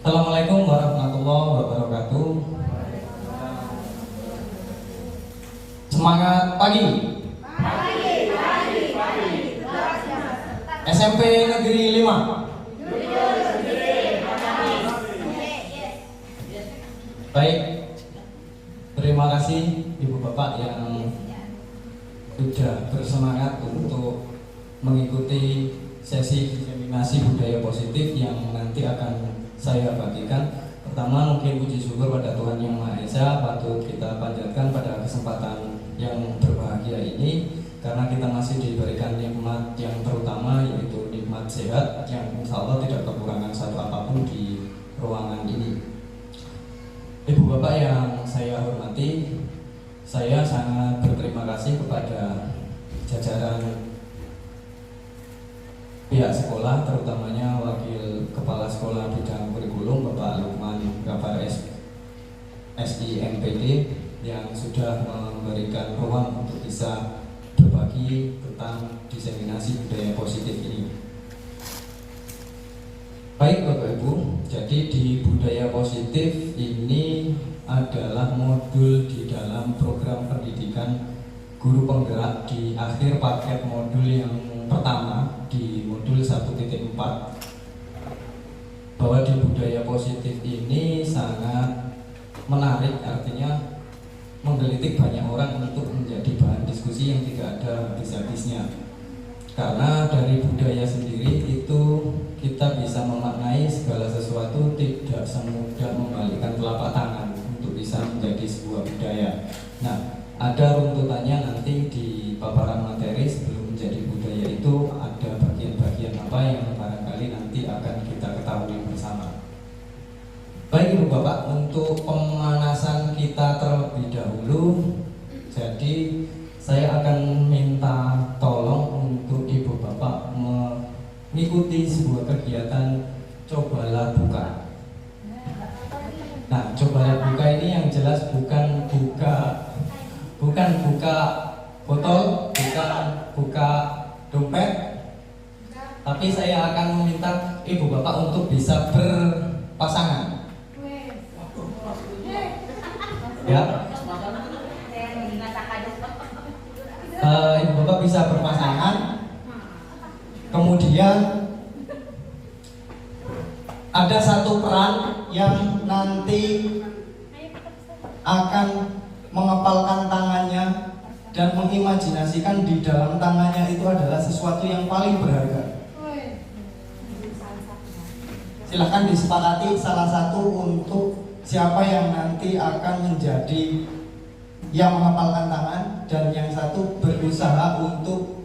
Assalamualaikum warahmatullahi wabarakatuh. Semangat pagi. SMP Negeri 5. Baik, terima kasih Ibu Bapak yang sudah bersemangat untuk mengikuti sesi diseminasi budaya positif yang nanti akan saya bagikan. Pertama, mungkin puji syukur pada Tuhan Yang Maha Esa patut kita panjatkan pada kesempatan yang berbahagia ini, karena kita masih diberikan nikmat yang terutama, yaitu nikmat sehat yang insya Allah tidak kekurangan satu apapun di ruangan ini. Ibu Bapak yang saya hormati, saya sangat berterima kasih kepada jajaran pihak sekolah, terutamanya Wakil Kepala Sekolah Bidang Kurikulum Bapak Lukman Gabar SIMPD yang sudah memberikan ruang untuk bisa berbagi tentang diseminasi budaya positif ini. Baik Bapak Ibu, jadi di budaya positif ini adalah modul di dalam program pendidikan guru penggerak di akhir paket modul yang pertama di modul 1.4, bahwa di budaya positif ini sangat menarik, artinya menggelitik banyak orang untuk menjadi bahan diskusi yang tidak ada habis-habisnya. Karena dari budaya sendiri itu kita bisa memaknai segala sesuatu tidak semudah membalikkan telapak tangan untuk bisa menjadi sebuah budaya. Nah, ada runtutannya nanti di paparan materi. Sebelum menjadi budaya itu ada bagian-bagian apa yang barangkali nanti akan kita ketahui bersama. Baik Ibu Bapak, untuk pemanasan kita terlebih dahulu, jadi saya akan minta tolong untuk Ibu Bapak mengikuti sebuah kegiatan cobalah buka. Nah, cobalah buka ini yang jelas bukan buka botol, bukan buka dompet, tapi saya akan meminta Ibu Bapak untuk bisa berpasangan. Ya, Ibu Bapak bisa berpasangan. Kemudian ada satu peran yang nanti akan mengepalkan tangannya dan mengimajinasikan di dalam tangannya itu adalah sesuatu yang paling berharga. Silahkan disepakati salah satu untuk siapa yang nanti akan menjadi yang mengepalkan tangan, dan yang satu berusaha untuk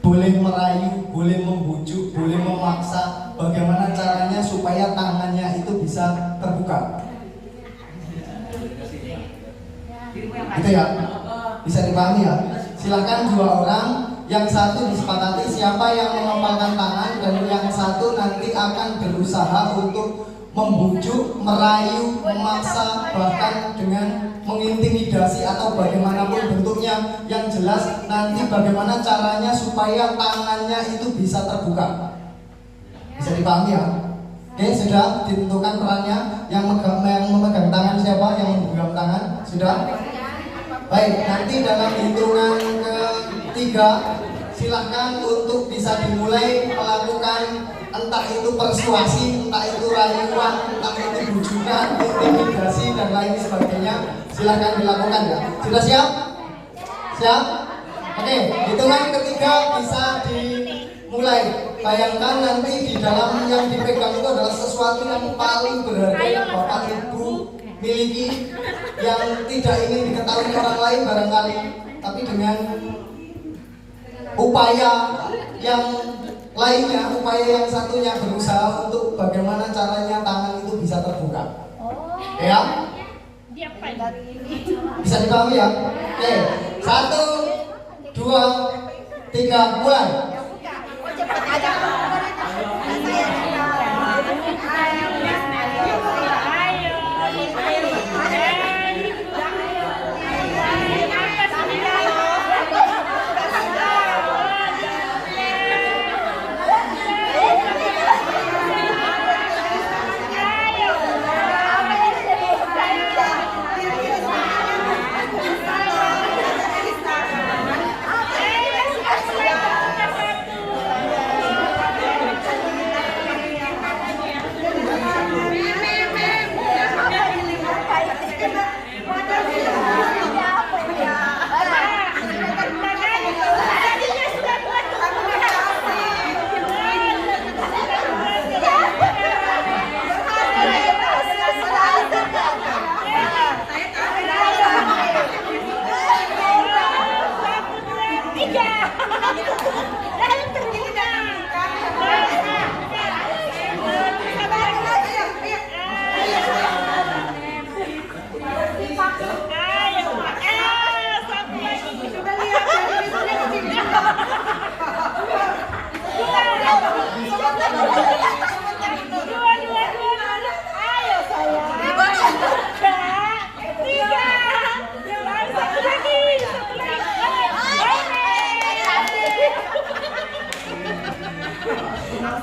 boleh merayu, boleh membujuk, boleh memaksa bagaimana caranya supaya tangannya itu bisa terbuka. Gitu ya, bisa dipahami ya. Silahkan dua orang, yang satu disepakati siapa yang mengepalkan tangan, dan yang satu nanti akan berusaha untuk membujuk, merayu, memaksa, bahkan dengan mengintimidasi atau bagaimanapun bentuknya. Yang jelas nanti bagaimana caranya supaya tangannya itu bisa terbuka. Bisa dipahami ya? Oke, sudah ditentukan perannya. Yang memegang tangan siapa? Yang menggenggam tangan? Sudah? Baik, nanti dalam hitungan ketiga silahkan untuk bisa dimulai melakukan entah itu persuasi, entah itu rayuan, entah itu bujukan, intimidasi dan lain sebagainya. Silahkan dilakukan ya. Sudah siap? Siap? Oke, hitungan ketiga bisa dimulai. Bayangkan nanti di dalam yang dipegang itu adalah sesuatu yang paling berharga yang Bapak Ibu miliki, yang tidak ingin diketahui orang lain barangkali, tapi dengan upaya yang lainnya, upaya yang satunya berusaha untuk bagaimana caranya tangan itu bisa terbuka. Ya? Bisa dipahami ya? Oke, 1, 2, 3, mulai.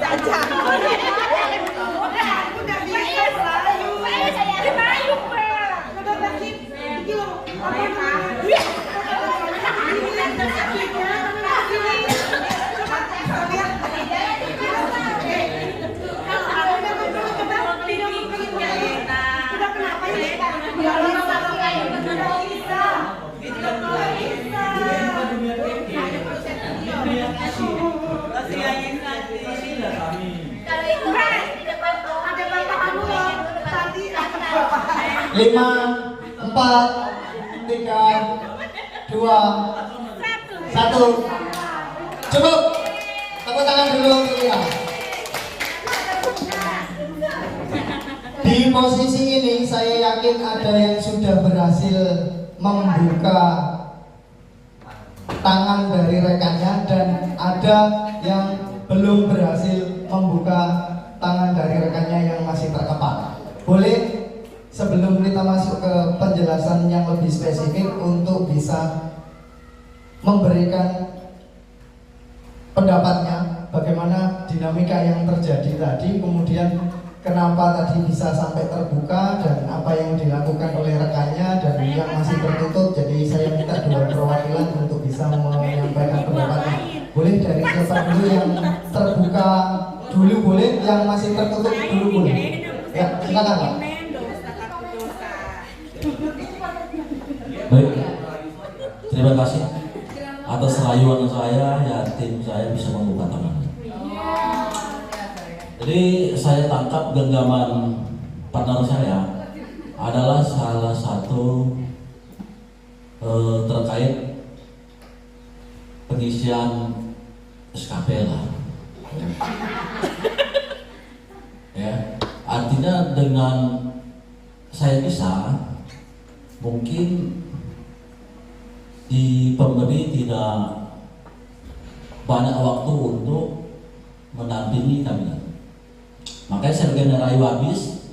saja. Udah bisa selalu. Saya Bayu, Pak. Udah lagi. Iki loh. Apa namanya? Lima, 4, 3, 2, 1. Cukup. Tepuk tangan dulu untuk dia. Di posisi ini saya yakin ada yang sudah berhasil membuka tangan dari rekannya dan ada yang belum berhasil membuka tangan dari rekannya yang masih terkepal. Boleh sebelum kita masuk ke penjelasan yang lebih spesifik untuk bisa memberikan pendapatnya bagaimana dinamika yang terjadi tadi, kemudian kenapa tadi bisa sampai terbuka dan apa yang dilakukan oleh rekannya dan yang masih tertutup. Jadi saya minta dua perwakilan untuk bisa menyampaikan pendapatnya. Boleh dari siapa dulu yang terbuka dulu, boleh yang masih tertutup dulu boleh. Ya, silakan Pak. Baik, terima kasih atas rayuan saya, ya tim saya bisa membuka tangan. Jadi saya tangkap genggaman partner saya adalah salah satu terkait pengisian SKP lah. Ya, artinya dengan saya bisa mungkin di pemberi tidak banyak waktu untuk mendampingi kami. Makanya saya bagian rayu habis.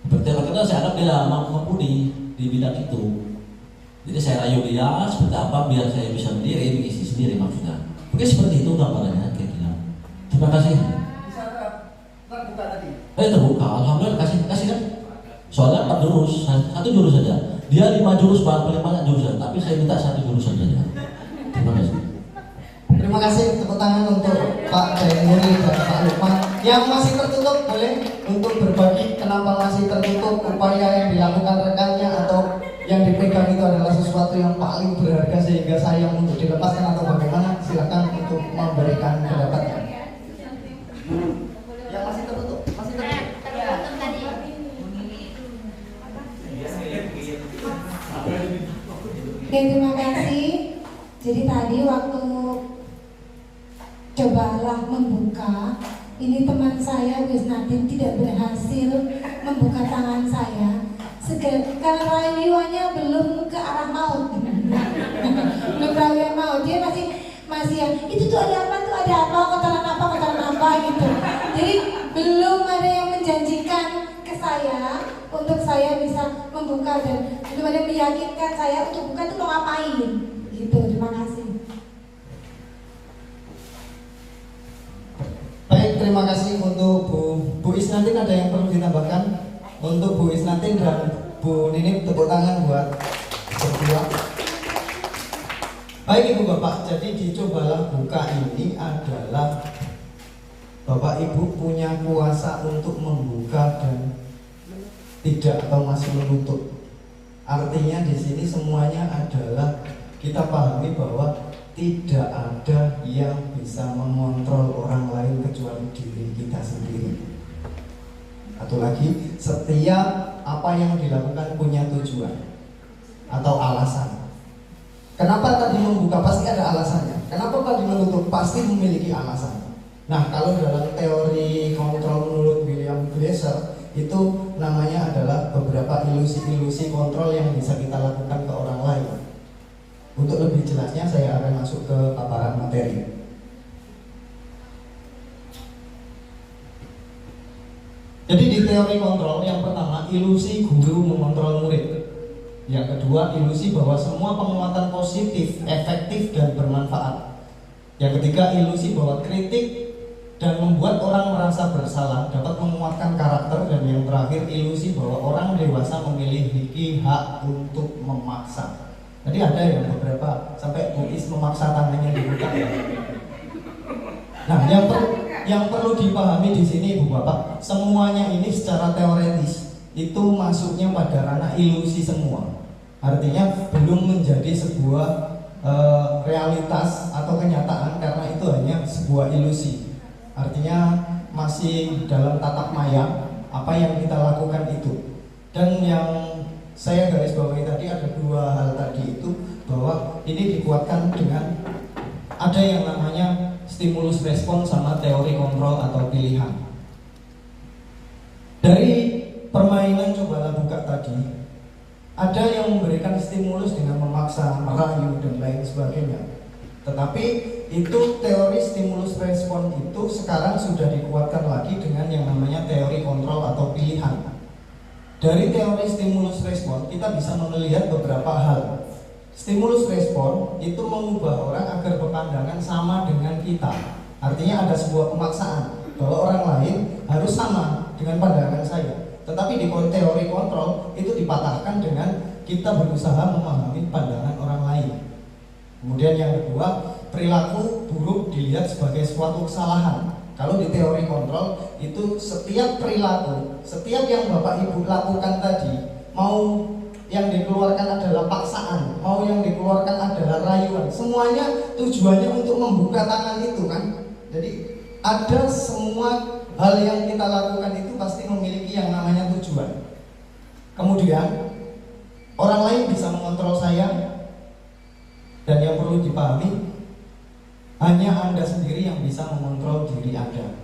Karena saya anggap dia mumpuni di bidang itu. Jadi saya rayu dia seperti apa biar saya bisa sendiri, mengisi sendiri maksudnya. Mungkin seperti itu gambarannya kira-kira. Terima kasih. Bisa terbuka tadi. Terbuka. Alhamdulillah kasih kan. Soalnya 4 jurus, 1 jurus saja. Dia 5 jurus paling banyak jurusan, tapi saya minta 1 jurusan saja. Terima kasih. Terima kasih, tepuk tangan untuk Pak Jainuri dan Pak Lukman. Yang masih tertutup boleh untuk berbagi kenapa masih tertutup, upaya yang dilakukan rekannya atau yang dipegang itu adalah sesuatu yang paling berharga sehingga sayang untuk dilepaskan atau bagaimana. Silakan untuk memberikan pendapatnya. Yang masih tertutup, masih tertutup. Oke, terima kasih. Jadi tadi waktu cobalah membuka, ini teman saya Wisnatin tidak berhasil membuka tangan saya. Karena rayuannya belum ke arah maut, belum rayuan maut. Dia masih yang itu tuh ada apa, kotoran apa gitu. Jadi belum ada yang menjanjikan ke saya untuk saya bisa membuka dan belum ada yang meyakinkan saya untuk buka itu mau ngapain gitu. Terima kasih. Baik, terima kasih untuk Bu Isnatin. Ada yang perlu ditambahkan untuk Bu Isnatin dan Bu Nining? Tepuk tangan buat berdua. Baik Ibu Bapak, jadi dicobalah buka ini adalah Bapak Ibu punya kuasa untuk membuka dan tidak atau masih menutup. Artinya di sini semuanya adalah kita pahami bahwa tidak ada yang bisa mengontrol orang lain kecuali diri kita sendiri. Atau lagi, setiap apa yang dilakukan punya tujuan atau alasan. Kenapa tadi membuka pasti ada alasannya. Kenapa tadi menutup pasti memiliki alasan. Nah, kalau dalam teori kontrol menurut William Glasser itu namanya adalah beberapa ilusi-ilusi kontrol yang bisa kita lakukan ke orang lain. Untuk lebih jelasnya saya akan masuk ke paparan materi. Jadi di teori kontrol yang pertama ilusi guru mengontrol murid. Yang kedua ilusi bahwa semua penguatan positif, efektif dan bermanfaat. Yang ketiga ilusi bahwa kritik dan membuat orang merasa bersalah, dapat menguatkan karakter, dan yang terakhir ilusi bahwa orang dewasa memiliki hak untuk memaksa. Tadi ada yang beberapa sampai Muis memaksa tangannya dibuka. Nah, yang perlu dipahami di sini Ibu Bapak, semuanya ini secara teoretis itu masuknya pada ranah ilusi semua. Artinya belum menjadi sebuah realitas atau kenyataan karena itu hanya sebuah ilusi. Artinya masih dalam tatap maya apa yang kita lakukan itu. Dan yang saya garis bawahi tadi ada dua hal tadi itu, bahwa ini dikuatkan dengan ada yang namanya stimulus respon sama teori kontrol atau pilihan. Dari permainan cobalah buka tadi, ada yang memberikan stimulus dengan memaksa, merayu dan lain sebagainya. Tetapi itu teori stimulus respon itu sekarang sudah dikuatkan lagi dengan yang namanya teori kontrol atau pilihan. Dari teori stimulus respon kita bisa melihat beberapa hal. Stimulus respon itu mengubah orang agar berpandangan sama dengan kita. Artinya ada sebuah pemaksaan bahwa orang lain harus sama dengan pandangan saya. Tetapi di teori kontrol itu dipatahkan dengan kita berusaha memahami pandangan orang lain. Kemudian yang kedua, perilaku buruk dilihat sebagai suatu kesalahan. Kalau di teori kontrol itu setiap perilaku, setiap yang Bapak Ibu lakukan tadi, mau yang dikeluarkan adalah paksaan, mau yang dikeluarkan adalah rayuan, semuanya tujuannya untuk membuka tangan itu kan. Jadi ada semua hal yang kita lakukan itu pasti memiliki yang namanya tujuan. Kemudian orang lain bisa mengontrol saya. Dan yang perlu dipahami, hanya Anda sendiri yang bisa mengontrol diri Anda.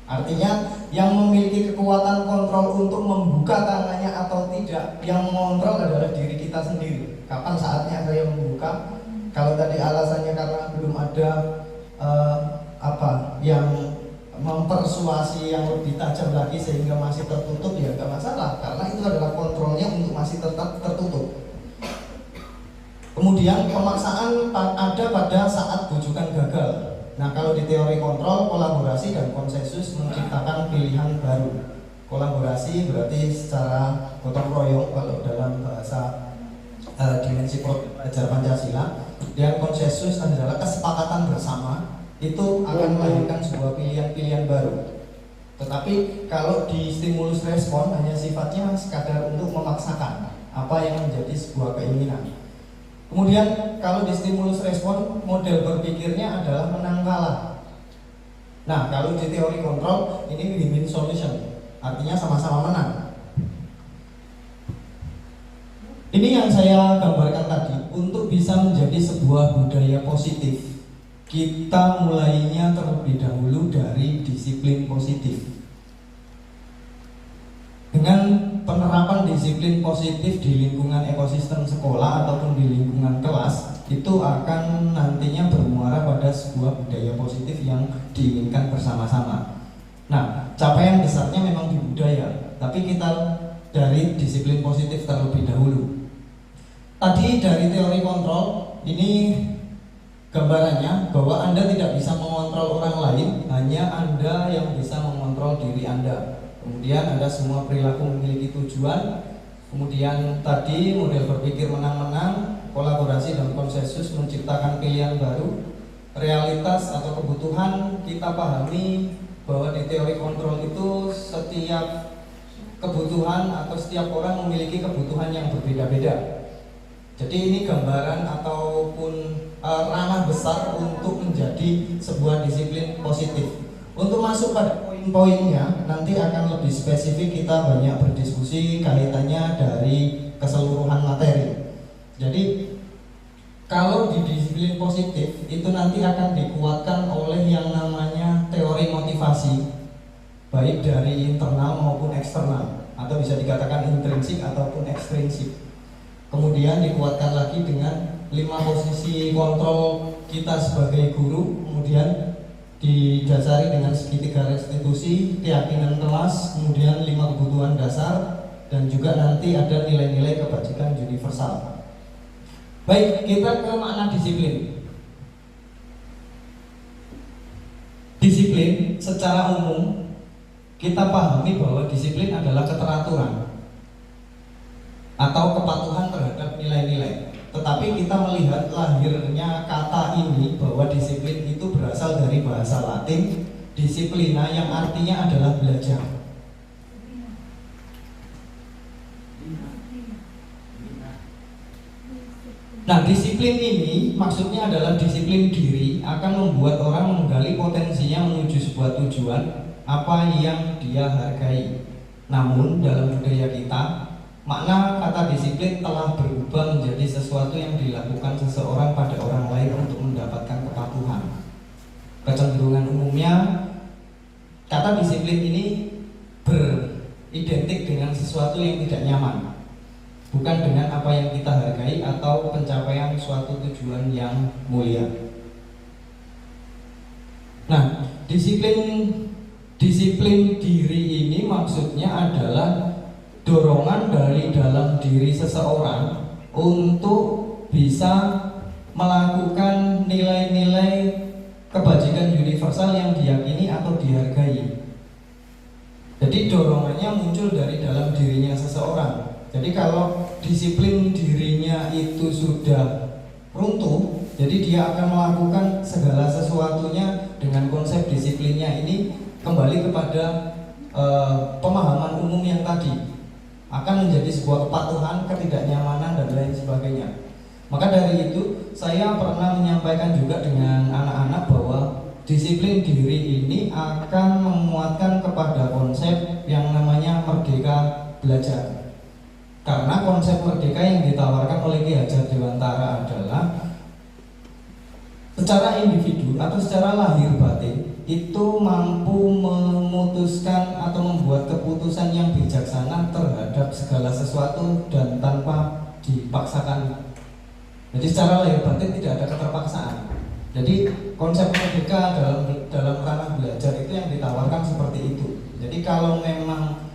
Artinya yang memiliki kekuatan kontrol untuk membuka tangannya atau tidak, yang mengontrol adalah diri kita sendiri. Kapan saatnya saya membuka? Kalau tadi alasannya karena belum ada yang mempersuasi yang lebih tajam lagi sehingga masih tertutup, ya nggak masalah, karena itu adalah kontrolnya untuk masih tetap tertutup. Kemudian pemaksaan ada pada saat bujukan gagal. Nah, kalau di teori kontrol, kolaborasi dan konsensus menciptakan pilihan baru. Kolaborasi berarti secara gotong royong kalau dalam bahasa dimensi belajar Pancasila. Dan konsensus adalah kesepakatan bersama, itu akan melahirkan sebuah pilihan-pilihan baru. Tetapi kalau di stimulus respon hanya sifatnya sekadar untuk memaksakan apa yang menjadi sebuah keinginan. Kemudian kalau di stimulus respon, model berpikirnya adalah menang kalah. Nah, kalau di teori kontrol ini win-win solution, artinya sama-sama menang. Ini yang saya gambarkan tadi. Untuk bisa menjadi sebuah budaya positif, kita mulainya terlebih dahulu dari disiplin positif. Dengan penerapan disiplin positif di lingkungan ekosistem sekolah ataupun di lingkungan kelas, itu akan nantinya bermuara pada sebuah budaya positif yang diinginkan bersama-sama. Nah, capaian besarnya memang di budaya, tapi kita dari disiplin positif terlebih dahulu. Tadi dari teori kontrol, ini gambarannya bahwa Anda tidak bisa mengontrol orang lain, hanya Anda yang bisa mengontrol diri Anda. Kemudian ada semua perilaku memiliki tujuan. Kemudian tadi model berpikir menang-menang, kolaborasi dan konsensus menciptakan pilihan baru. Realitas atau kebutuhan kita pahami bahwa di teori kontrol itu setiap kebutuhan atau setiap orang memiliki kebutuhan yang berbeda-beda. Jadi ini gambaran ataupun ranah besar untuk menjadi sebuah disiplin positif. Untuk masuk pada poin-poinnya, nanti akan lebih spesifik, kita banyak berdiskusi kaitannya dari keseluruhan materi. Jadi kalau di disiplin positif itu nanti akan dikuatkan oleh yang namanya teori motivasi, baik dari internal maupun eksternal, atau bisa dikatakan intrinsik ataupun ekstrinsik. Kemudian dikuatkan lagi dengan 5 posisi kontrol kita sebagai guru, kemudian didasari dengan segitiga restitusi, keyakinan kelas, kemudian 5 kebutuhan dasar, dan juga nanti ada nilai-nilai kebajikan universal. Baik, kita ke makna disiplin. Disiplin disiplin secara umum kita pahami bahwa disiplin adalah keteraturan atau kepatuhan terhadap nilai-nilai. Tetapi kita melihat lahirnya kata ini bahwa disiplin itu berasal dari bahasa Latin disiplina yang artinya adalah belajar. Nah, disiplin ini maksudnya adalah disiplin diri akan membuat orang menggali potensinya menuju sebuah tujuan apa yang dia hargai. Namun dalam budaya kita, makna kata disiplin telah berubah menjadi sesuatu yang dilakukan seseorang pada orang lain untuk mendapatkan kepatuhan. Kecenderungan umumnya, kata disiplin ini beridentik dengan sesuatu yang tidak nyaman, bukan dengan apa yang kita hargai atau pencapaian suatu tujuan yang mulia. Nah, disiplin diri ini maksudnya adalah dorongan dari dalam diri seseorang untuk bisa melakukan nilai-nilai kebajikan universal yang diyakini atau dihargai. Jadi dorongannya muncul dari dalam dirinya seseorang. Jadi kalau disiplin dirinya itu sudah runtuh, jadi dia akan melakukan segala sesuatunya dengan konsep disiplinnya ini kembali kepada pemahaman umum yang tadi, akan menjadi sebuah kepatuhan, ketidaknyamanan dan lain sebagainya. Maka dari itu saya pernah menyampaikan juga dengan anak-anak bahwa disiplin diri ini akan menguatkan kepada konsep yang namanya merdeka belajar. Karena konsep merdeka yang ditawarkan oleh Ki Hajar Dewantara adalah secara individu atau secara lahir batin itu mampu memutuskan atau membuat keputusan yang bijaksana terhadap segala sesuatu dan tanpa dipaksakan. Jadi secara lahir batin tidak ada keterpaksaan. Jadi konsep merdeka dalam ranah belajar itu yang ditawarkan seperti itu. Jadi kalau memang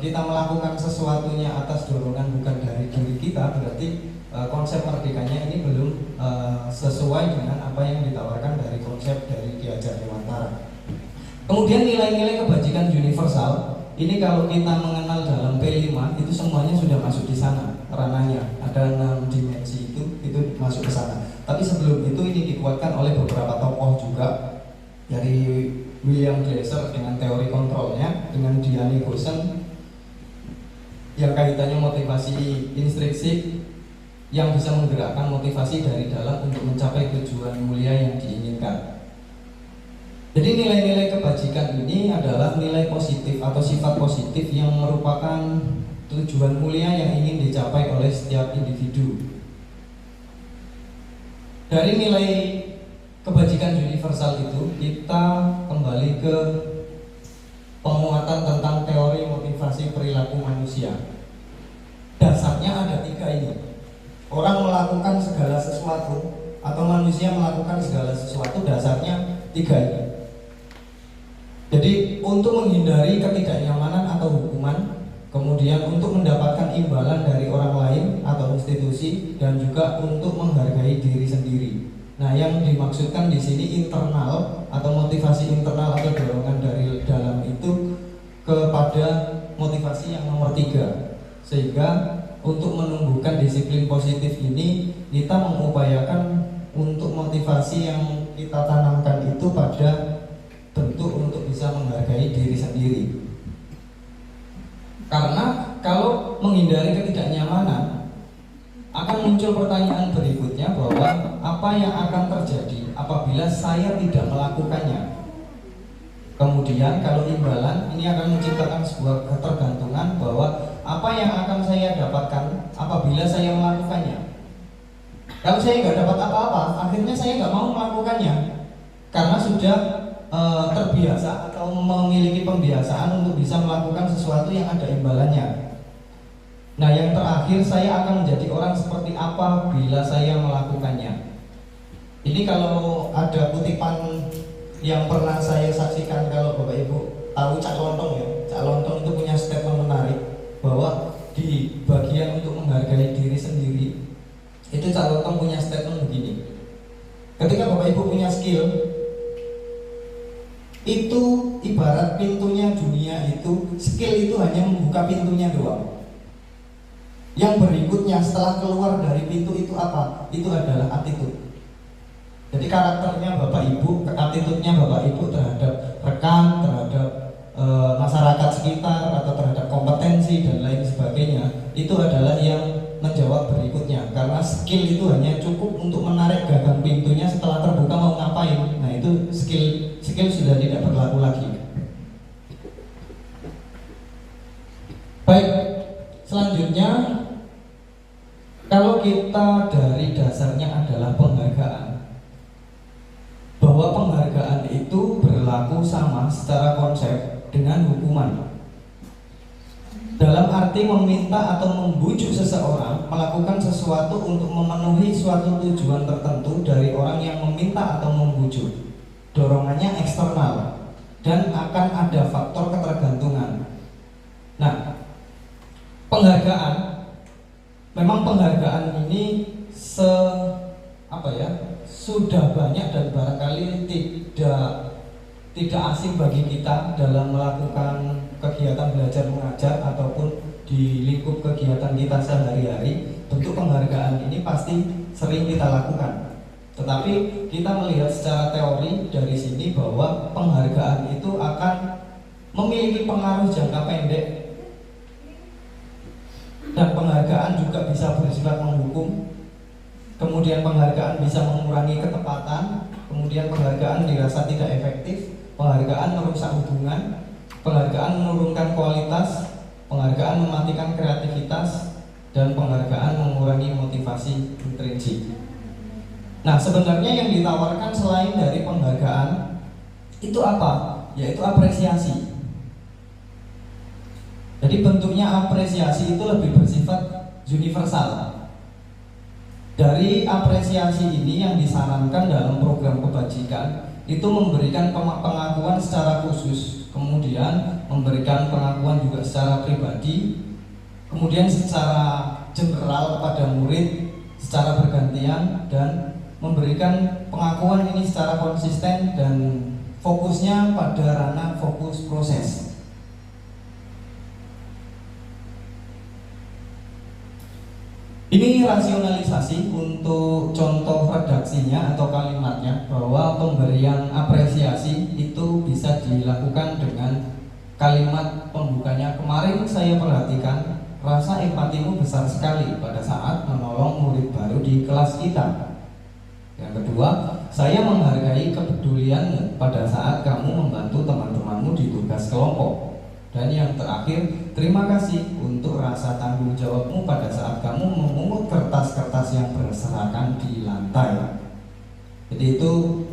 kita melakukan sesuatunya atas dorongan bukan dari diri kita, berarti konsep merdekanya ini belum sesuai dengan apa yang ditawarkan dari konsep dari Ki Hajar Dewantara. Kemudian nilai-nilai kebajikan universal ini kalau kita mengenal dalam P5 itu semuanya sudah masuk di sana ranahnya. Ada 6 dimensi itu masuk ke sana. Tapi sebelum itu ini dikuatkan oleh beberapa tokoh juga, dari William Glasser dengan teori kontrolnya, dengan Diane Gossen yang kaitannya motivasi intrinsik yang bisa menggerakkan motivasi dari dalam untuk mencapai tujuan mulia yang diinginkan. Jadi nilai-nilai kebajikan ini adalah nilai positif atau sifat positif yang merupakan tujuan mulia yang ingin dicapai oleh setiap individu. Dari nilai kebajikan universal itu kita kembali ke penguatan tentang teori motivasi perilaku manusia. Dasarnya ada 3 ini. Orang melakukan segala sesuatu atau manusia melakukan segala sesuatu dasarnya 3 ini. Jadi untuk menghindari ketidaknyamanan atau hukuman, kemudian untuk mendapatkan imbalan dari orang lain atau institusi, dan juga untuk menghargai diri sendiri. Nah, yang dimaksudkan di sini internal atau motivasi internal atau dorongan dari dalam itu kepada motivasi yang nomor 3. Sehingga untuk menumbuhkan disiplin positif ini kita mengupayakan untuk motivasi yang kita tanamkan itu pada bentuk untuk bisa menghargai diri sendiri. Karena kalau menghindari ketidaknyamanan akan muncul pertanyaan berikutnya bahwa apa yang akan terjadi apabila saya tidak melakukannya. Kemudian kalau imbalan ini akan menciptakan sebuah ketergantungan bahwa apa yang akan saya dapatkan apabila saya melakukannya. Kalau saya nggak dapat apa-apa, akhirnya saya nggak mau melakukannya karena sudah terbiasa atau memiliki pembiasaan untuk bisa melakukan sesuatu yang ada imbalannya. Nah, yang terakhir, saya akan menjadi orang seperti apa bila saya melakukannya. Ini kalau ada kutipan yang pernah saya saksikan, kalau Bapak Ibu tahu Cak Lontong ya. Cak Lontong itu punya statement menarik bahwa di bagian untuk menghargai diri sendiri itu Cak Lontong punya statement begini. Ketika Bapak Ibu punya skill, itu ibarat pintunya dunia itu, skill itu hanya membuka pintunya doang. Yang berikutnya setelah keluar dari pintu itu apa? Itu adalah attitude. Jadi karakternya Bapak Ibu, attitude-nya Bapak Ibu terhadap rekan, terhadap masyarakat sekitar, atau terhadap kompetensi dan lain sebagainya, itu adalah yang menjawab berikutnya. Karena skill itu hanya cukup untuk menarik gagang pintunya, setelah terbuka mau ngapain. Nah itu skill sudah tidak berlaku lagi. Baik, selanjutnya kalau kita dari dasarnya adalah penghargaan, bahwa penghargaan itu berlaku sama secara konsep dengan hukuman. Dalam arti meminta atau membujuk seseorang melakukan sesuatu untuk memenuhi suatu tujuan tertentu dari orang yang meminta atau membujuk. Dorongannya eksternal dan akan ada faktor ketergantungan. Nah, penghargaan, memang penghargaan ini sudah banyak dan barangkali tidak asing bagi kita dalam melakukan kegiatan belajar mengajar ataupun di lingkup kegiatan kita sehari-hari. Bentuk penghargaan ini pasti sering kita lakukan. Tetapi kita melihat secara teori dari sini bahwa penghargaan itu akan memiliki pengaruh jangka pendek, dan penghargaan juga bisa bersifat menghukum. Kemudian penghargaan bisa mengurangi ketepatan, kemudian penghargaan dirasa tidak efektif, penghargaan merusak hubungan, penghargaan menurunkan kualitas, penghargaan mematikan kreativitas, dan penghargaan mengurangi motivasi intrinsik. Nah, sebenarnya yang ditawarkan selain dari penghargaan itu apa? Yaitu apresiasi. Jadi bentuknya apresiasi itu lebih bersifat universal. Dari apresiasi ini yang disarankan dalam program kebajikan itu memberikan pengakuan secara khusus, kemudian memberikan pengakuan juga secara pribadi, kemudian secara general kepada murid secara bergantian, dan memberikan pengakuan ini secara konsisten dan fokusnya pada ranah fokus proses. Ini rasionalisasi untuk contoh redaksinya atau kalimatnya, bahwa pemberian apresiasi itu bisa dilakukan dengan kalimat pembukanya. Kemarin saya perhatikan, rasa empatimu besar sekali pada saat menolong murid baru di kelas kita. Yang kedua, saya menghargai kepedulianmu pada saat kamu membantu teman-temanmu di tugas kelompok. Dan yang terakhir, terima kasih untuk rasa tanggung jawabmu pada saat kamu memungut kertas-kertas yang berserakan di lantai. Jadi itu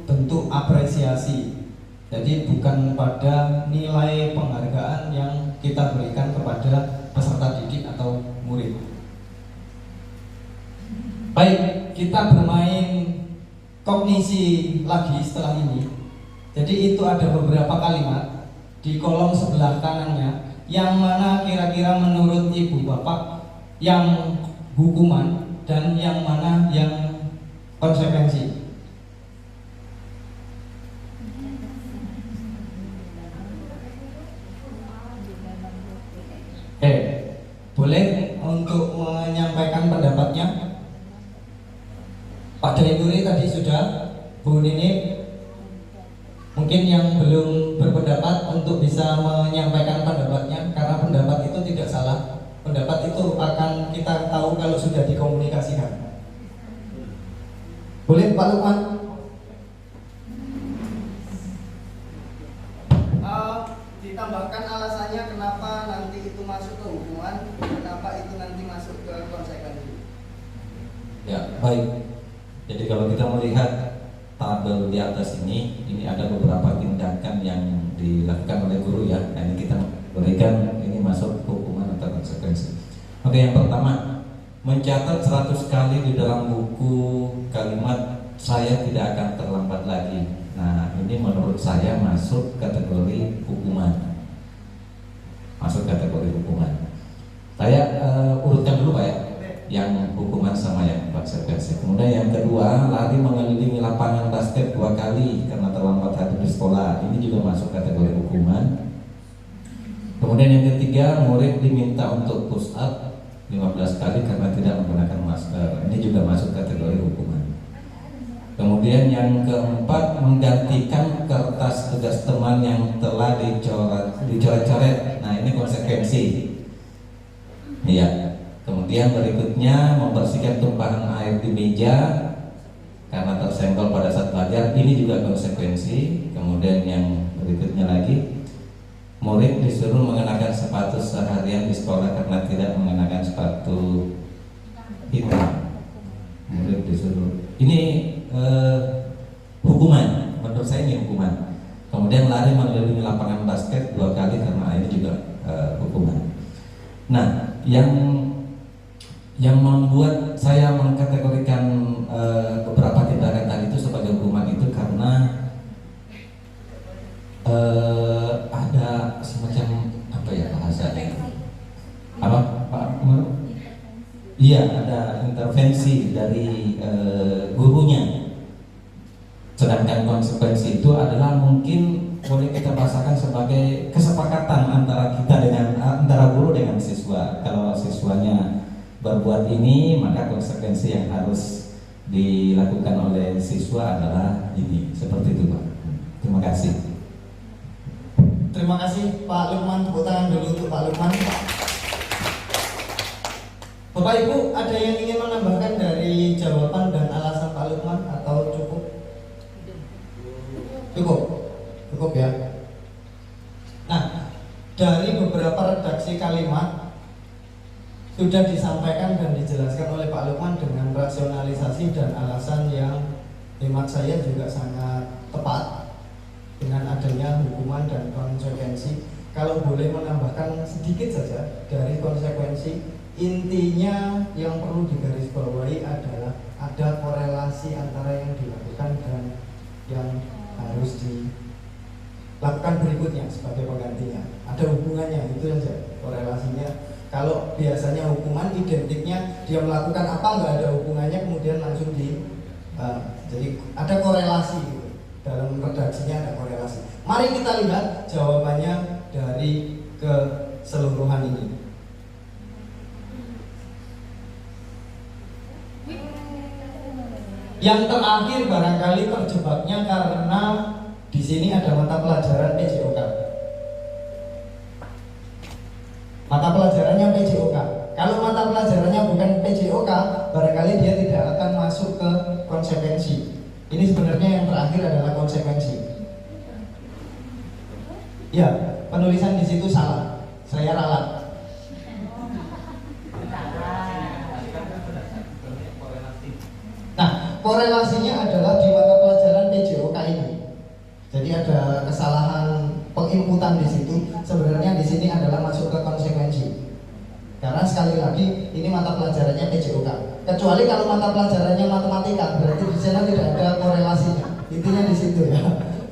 bentuk apresiasi. Jadi bukan pada nilai penghargaan yang kita berikan kepada peserta didik atau murid. Baik, kita bermain kognisi lagi setelah ini. Jadi itu ada beberapa kalimat di kolom sebelah kanannya, yang mana kira-kira menurut ibu bapak yang hukuman dan yang mana yang konsekuensi. Boleh untuk menyampaikan pendapatnya. Pak Direktur tadi sudah, Bu Nini mungkin yang belum berpendapat untuk bisa menyampaikan pendapatnya, karena pendapat itu tidak salah. Pendapat itu akan kita tahu kalau sudah dikomunikasikan. Boleh Pak Lukman? Ditambahkan alasannya kenapa nanti itu masuk ke hukuman, kenapa itu nanti masuk ke konsekuensi. Ya, baik. Jadi kalau kita melihat tabel di atas ini ada beberapa tindakan yang dilakukan oleh guru ya. Nah, ini kita berikan ini masuk hukuman atau konsekuensi. Oke, yang pertama, mencatat 100 kali di dalam buku kalimat saya tidak akan terlambat lagi. Nah, ini menurut saya masuk kategori hukuman. Masuk kategori hukuman. Saya urutkan dulu Pak ya, yang hukuman sama yang konsekuensi. Kemudian yang kedua, lari mengelilingi lapangan basket 2 kali karena terlambat hadir di sekolah, ini juga masuk kategori hukuman. Kemudian yang ketiga, murid diminta untuk push up 15 kali karena tidak menggunakan masker, ini juga masuk kategori hukuman. Kemudian yang keempat, menggantikan kertas tugas teman yang telah dicoret-coret. Nah, ini konsekuensi. Iya. Kemudian berikutnya, membersihkan tumpahan air di meja karena tersenggol pada saat belajar, ini juga konsekuensi. Kemudian yang berikutnya lagi, murid disuruh mengenakan sepatu seharian di sekolah karena tidak mengenakan sepatu hitam. Murid disuruh, ini hukuman, menurut saya ini hukuman. Kemudian lari mengelilingi lapangan basket 2 kali karena ini juga hukuman. Nah, yang membuat saya mengkategorikan beberapa tindakan tadi itu sebagai hukuman itu karena ada semacam apa ya bahasanya? Apa Pak Umar? Iya, ada intervensi dari gurunya. Sedangkan konsekuensi itu adalah mungkin boleh kita bahasakan sebagai kesepakatan antara kita dengan antara guru dengan siswa. Kalau siswanya berbuat ini, maka konsekuensi yang harus dilakukan oleh siswa adalah ini. Seperti itu, Pak. Terima kasih. Terima kasih Pak Lukman, tepuk tangan dulu untuk Pak Lukman. Bapak Ibu, ada yang ingin menambahkan dari jawaban dan alasan Pak Lukman atau cukup? Cukup ya. Nah, dari beberapa redaksi kalimat sudah disampaikan dan dijelaskan oleh Pak Lukman dengan rasionalisasi dan alasan yang hemat saya juga sangat tepat dengan adanya hukuman dan konsekuensi. Kalau boleh menambahkan sedikit saja dari konsekuensi, intinya yang perlu digarisbawahi adalah ada korelasi antara yang dilakukan dan yang harus dilakukan berikutnya sebagai penggantinya. Ada hubungannya, itu saja korelasinya. Kalau biasanya hukuman identiknya dia melakukan apa, nggak ada hubungannya, kemudian langsung jadi ada korelasi gitu. Dalam redaksinya ada korelasi. Mari kita lihat jawabannya dari keseluruhan ini. Yang terakhir barangkali terjebaknya karena di sini ada mata pelajaran PJOK. Mata pelajarannya PJOK. Kalau mata pelajarannya bukan PJOK, barangkali dia tidak akan masuk ke konsekuensi. Ini sebenarnya yang terakhir adalah konsekuensi. Ya, penulisan di situ salah. Saya ralat. Nah, korelasinya adalah di mata pelajaran PJOK ini. Jadi ada kesalahan penginputan di situ. Sebenarnya di sini adalah masuk ke konsekuensi. Karena sekali lagi ini mata pelajarannya PJOK. Kecuali kalau mata pelajarannya matematika, berarti di sana tidak ada korelasinya. Intinya di situ ya.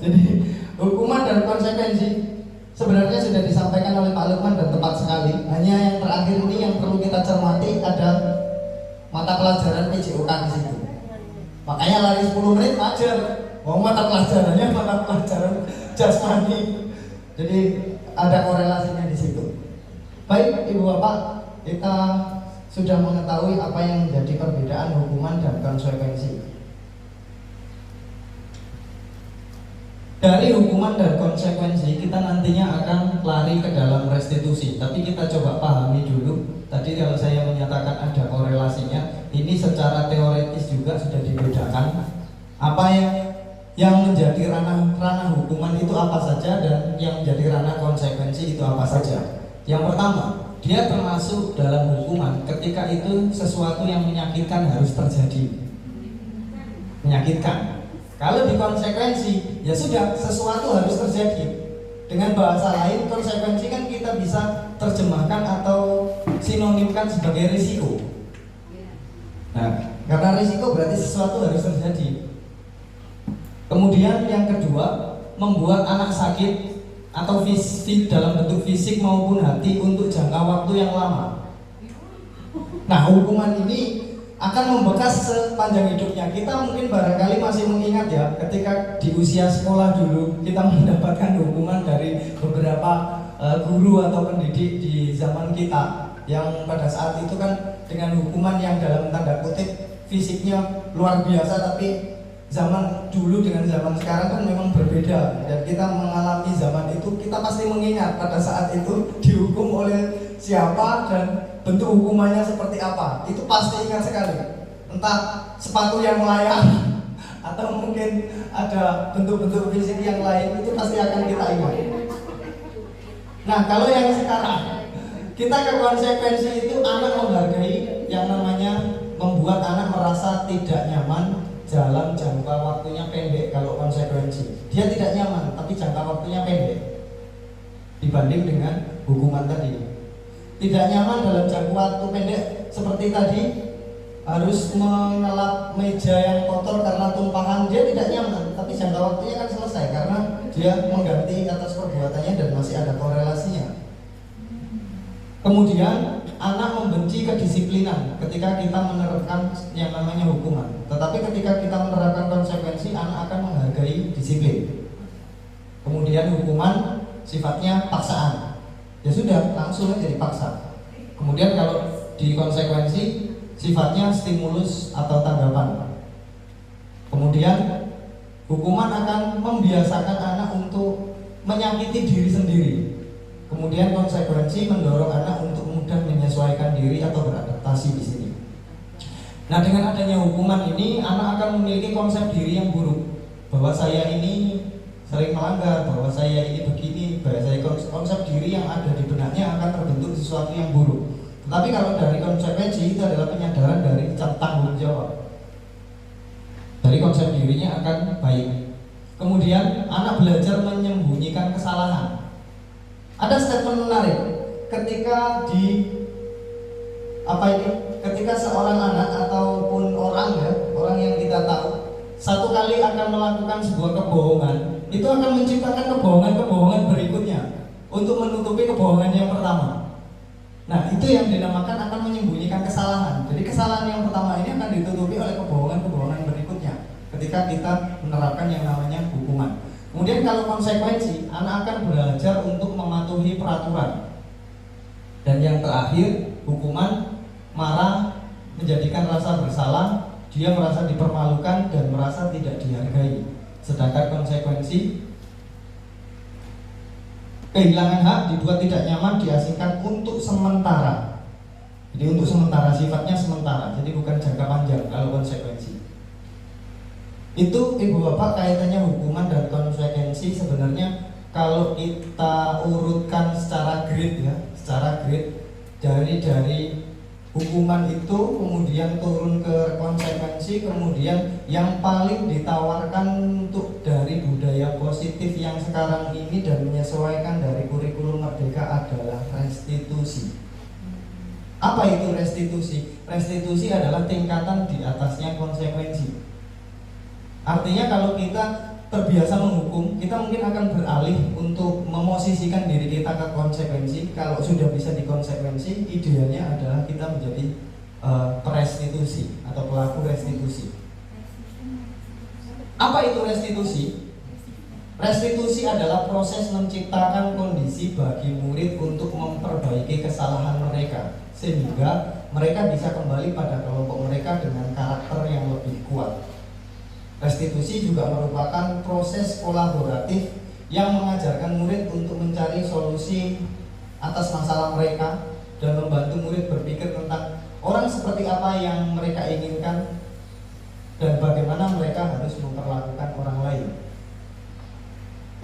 Jadi hukuman dan konsekuensi sebenarnya sudah disampaikan oleh Pak Lukman dan tepat sekali. Hanya yang terakhir ini yang perlu kita cermati, ada mata pelajaran PJOK di situ. Makanya lari 10 menit wajar. Mau mata pelajarannya mata pelajaran jasmani. Jadi ada korelasinya di situ. Baik Ibu Bapak, kita sudah mengetahui apa yang menjadi perbedaan hukuman dan konsekuensi. Dari hukuman dan konsekuensi kita nantinya akan lari ke dalam restitusi. Tapi kita coba pahami dulu. Tadi kalau saya menyatakan ada korelasinya, ini secara teoritis juga sudah dibedakan. Apa yang menjadi ranah hukuman itu apa saja dan yang menjadi ranah konsekuensi itu apa saja. Yang pertama, dia termasuk dalam hukuman ketika itu sesuatu yang menyakitkan harus terjadi. Menyakitkan. Kalau di konsekuensi, ya sudah, sesuatu harus terjadi. Dengan bahasa lain, konsekuensi kan kita bisa terjemahkan atau sinonimkan sebagai risiko. Nah, karena risiko berarti sesuatu harus terjadi. Kemudian yang kedua, membuat anak sakit atau fisik dalam bentuk fisik maupun hati untuk jangka waktu yang lama. Nah, hukuman ini akan membekas sepanjang hidupnya. Kita mungkin barangkali masih mengingat ya, ketika di usia sekolah dulu kita mendapatkan hukuman dari beberapa guru atau pendidik di zaman kita, yang pada saat itu kan dengan hukuman yang dalam tanda kutip fisiknya luar biasa, tapi zaman dulu dengan zaman sekarang kan memang berbeda. Dan kita mengalami zaman itu, kita pasti mengingat pada saat itu dihukum oleh siapa dan bentuk hukumannya seperti apa. Itu pasti ingat sekali. Entah sepatu yang melayang atau mungkin ada bentuk-bentuk fisik yang lain, itu pasti akan kita ingat. Nah, kalau yang sekarang, kita ke konsekuensi itu anak menghargai yang namanya membuat anak merasa tidak nyaman dalam jangka waktunya pendek. Kalau konsekuensi, dia tidak nyaman tapi jangka waktunya pendek dibanding dengan hukuman tadi. Tidak nyaman dalam jangka waktu pendek seperti tadi, harus mengelap meja yang kotor karena tumpahan, dia tidak nyaman, tapi jangka waktunya kan selesai karena dia mengganti atas perbuatannya dan masih ada korelasinya. Kemudian anak membenci kedisiplinan ketika kita menerapkan yang namanya hukuman. Tetapi ketika kita menerapkan konsekuensi, anak akan menghargai disiplin. Kemudian hukuman sifatnya paksaan. Ya sudah, langsung aja dipaksa. Kemudian kalau di konsekuensi sifatnya stimulus atau tanggapan. Kemudian hukuman akan membiasakan anak untuk menyakiti diri sendiri. Kemudian konsekuensi mendorong anak untuk mudah menyesuaikan diri atau beradaptasi di sini. Nah, dengan adanya hukuman ini, anak akan memiliki konsep diri yang buruk, bahwa saya ini sering melanggar, bahwa saya ini begini, bahwa saya konsep diri yang ada di benaknya akan terbentuk sesuatu yang buruk. Tetapi kalau dari konsekuensi, itu adalah penyadaran dari tanggung jawab. Dari konsep dirinya akan baik. Kemudian anak belajar menyembunyikan kesalahan. Ada statement menarik ketika ketika seorang anak ataupun orang yang kita tahu satu kali akan melakukan sebuah kebohongan, itu akan menciptakan kebohongan berikutnya untuk menutupi kebohongan yang pertama. Nah, itu yang dinamakan akan menyembunyikan kesalahan. Jadi kesalahan yang pertama ini akan ditutupi oleh kebohongan berikutnya ketika kita menerapkan yang namanya hukuman. Kemudian kalau konsekuensi, anak akan belajar untuk mematuhi peraturan. Dan yang terakhir, hukuman, marah, menjadikan rasa bersalah, dia merasa dipermalukan dan merasa tidak dihargai. Sedangkan konsekuensi, kehilangan hak, dibuat tidak nyaman, diasingkan untuk sementara. Jadi untuk sementara, sifatnya sementara, jadi bukan jangka panjang kalau konsekuensi. Itu ibu bapak kaitannya hukuman dan konsekuensi. Sebenarnya kalau kita urutkan secara grade dari hukuman itu kemudian turun ke konsekuensi, kemudian yang paling ditawarkan untuk dari budaya positif yang sekarang ini dan menyesuaikan dari kurikulum Merdeka adalah restitusi. Apa itu restitusi? Restitusi adalah tingkatan di atasnya konsekuensi. Artinya kalau kita terbiasa menghukum, kita mungkin akan beralih untuk memosisikan diri kita ke konsekuensi. Kalau sudah bisa di konsekuensi, idealnya adalah kita menjadi perestitusi atau pelaku restitusi. Apa itu restitusi? Restitusi adalah proses menciptakan kondisi bagi murid untuk memperbaiki kesalahan mereka, sehingga mereka bisa kembali pada kelompok mereka dengan karakter yang lebih kuat. Restitusi juga merupakan proses kolaboratif yang mengajarkan murid untuk mencari solusi atas masalah mereka dan membantu murid berpikir tentang orang seperti apa yang mereka inginkan dan bagaimana mereka harus memperlakukan orang lain.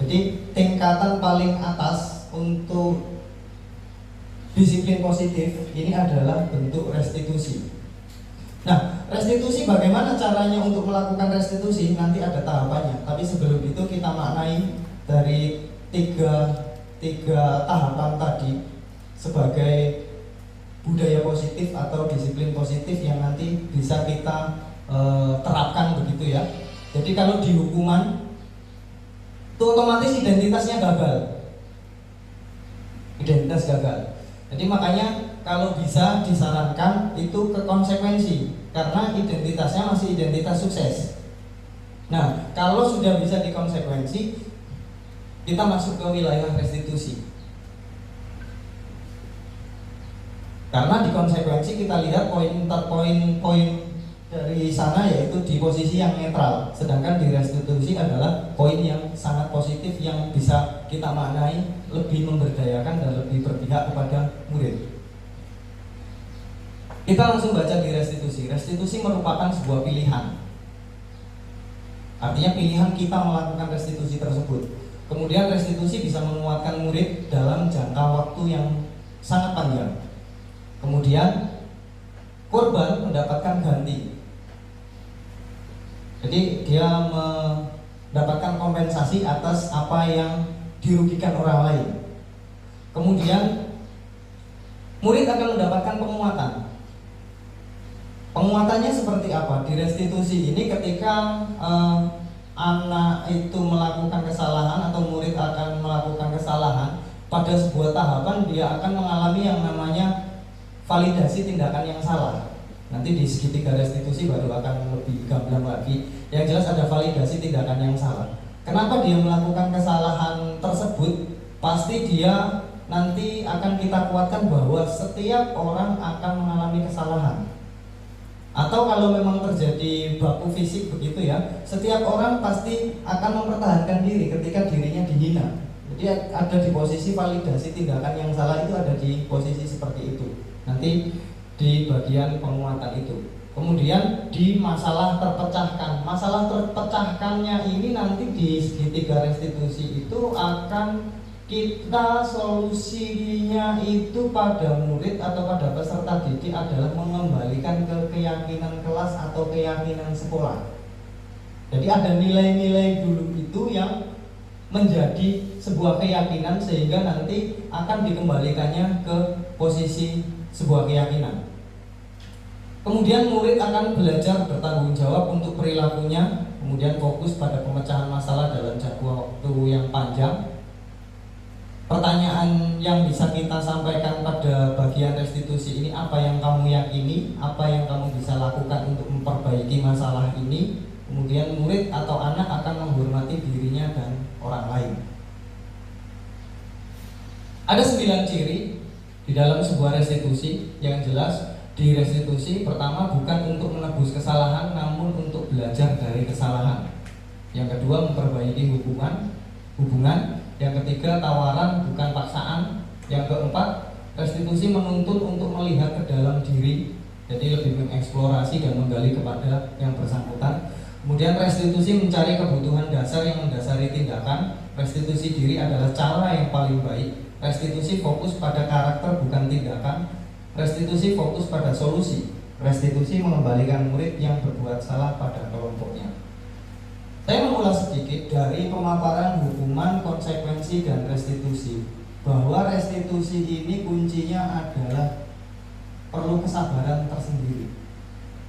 Jadi tingkatan paling atas untuk disiplin positif ini adalah bentuk restitusi. Nah, restitusi bagaimana caranya untuk melakukan restitusi? Nanti ada tahapannya. Tapi sebelum itu kita maknai dari tiga tahapan tadi sebagai budaya positif atau disiplin positif yang nanti bisa kita terapkan begitu ya. Jadi kalau di hukuman itu otomatis identitasnya gagal. Identitas gagal. Jadi makanya kalau bisa disarankan itu ke konsekuensi, karena identitasnya masih identitas sukses. Nah, kalau sudah bisa dikonsekuensi, kita masuk ke wilayah restitusi. Karena di konsekuensi kita lihat poin dari sana yaitu di posisi yang netral, sedangkan di restitusi adalah poin yang sangat positif yang bisa kita maknai lebih memberdayakan dan lebih berpihak kepada murid. Kita langsung baca di restitusi. Restitusi merupakan sebuah pilihan. Artinya pilihan kita melakukan restitusi tersebut. Kemudian restitusi bisa menguatkan murid dalam jangka waktu yang sangat panjang. Kemudian korban mendapatkan ganti. Jadi dia mendapatkan kompensasi atas apa yang dirugikan orang lain. Kemudian murid akan mendapatkan penguatan. Penguatannya seperti apa? Di restitusi ini ketika anak itu melakukan kesalahan atau murid akan melakukan kesalahan, pada sebuah tahapan dia akan mengalami yang namanya validasi tindakan yang salah. Nanti di segitiga restitusi baru akan lebih gamblang lagi. Yang jelas ada validasi tindakan yang salah. Kenapa dia melakukan kesalahan tersebut? Pasti dia nanti akan kita kuatkan bahwa setiap orang akan mengalami kesalahan. Atau kalau memang terjadi baku fisik begitu ya, setiap orang pasti akan mempertahankan diri ketika dirinya dihina. Jadi ada di posisi validasi tindakan yang salah, itu ada di posisi seperti itu. Nanti di bagian penguatan itu. Kemudian di masalah terpecahkan. Masalah terpecahkannya ini nanti di segitiga restitusi itu akan kita solusinya itu pada murid atau pada peserta didik adalah mengembalikan ke keyakinan kelas atau keyakinan sekolah. Jadi ada nilai-nilai dulu itu yang menjadi sebuah keyakinan sehingga nanti akan dikembalikannya ke posisi sebuah keyakinan. Kemudian murid akan belajar bertanggung jawab untuk perilakunya, kemudian fokus pada pemecahan masalah dalam jangka waktu yang panjang. Pertanyaan yang bisa kita sampaikan pada bagian restitusi ini, apa yang kamu yakini, apa yang kamu bisa lakukan untuk memperbaiki masalah ini. Kemudian murid atau anak akan menghormati dirinya dan orang lain. Ada 9 ciri di dalam sebuah restitusi. Yang jelas di restitusi pertama bukan untuk menebus kesalahan, namun untuk belajar dari kesalahan. Yang kedua memperbaiki hubungan. Yang ketiga tawaran bukan paksaan. Yang keempat restitusi menuntut untuk melihat ke dalam diri, jadi lebih mengeksplorasi dan menggali kepada yang bersangkutan. Kemudian restitusi mencari kebutuhan dasar yang mendasari tindakan. Restitusi diri adalah cara yang paling baik. Restitusi fokus pada karakter bukan tindakan. Restitusi fokus pada solusi. Restitusi mengembalikan murid yang berbuat salah pada kelompoknya. Saya mengulas sedikit dari pemaparan hukuman, konsekuensi, dan restitusi, bahwa restitusi ini kuncinya adalah perlu kesabaran tersendiri.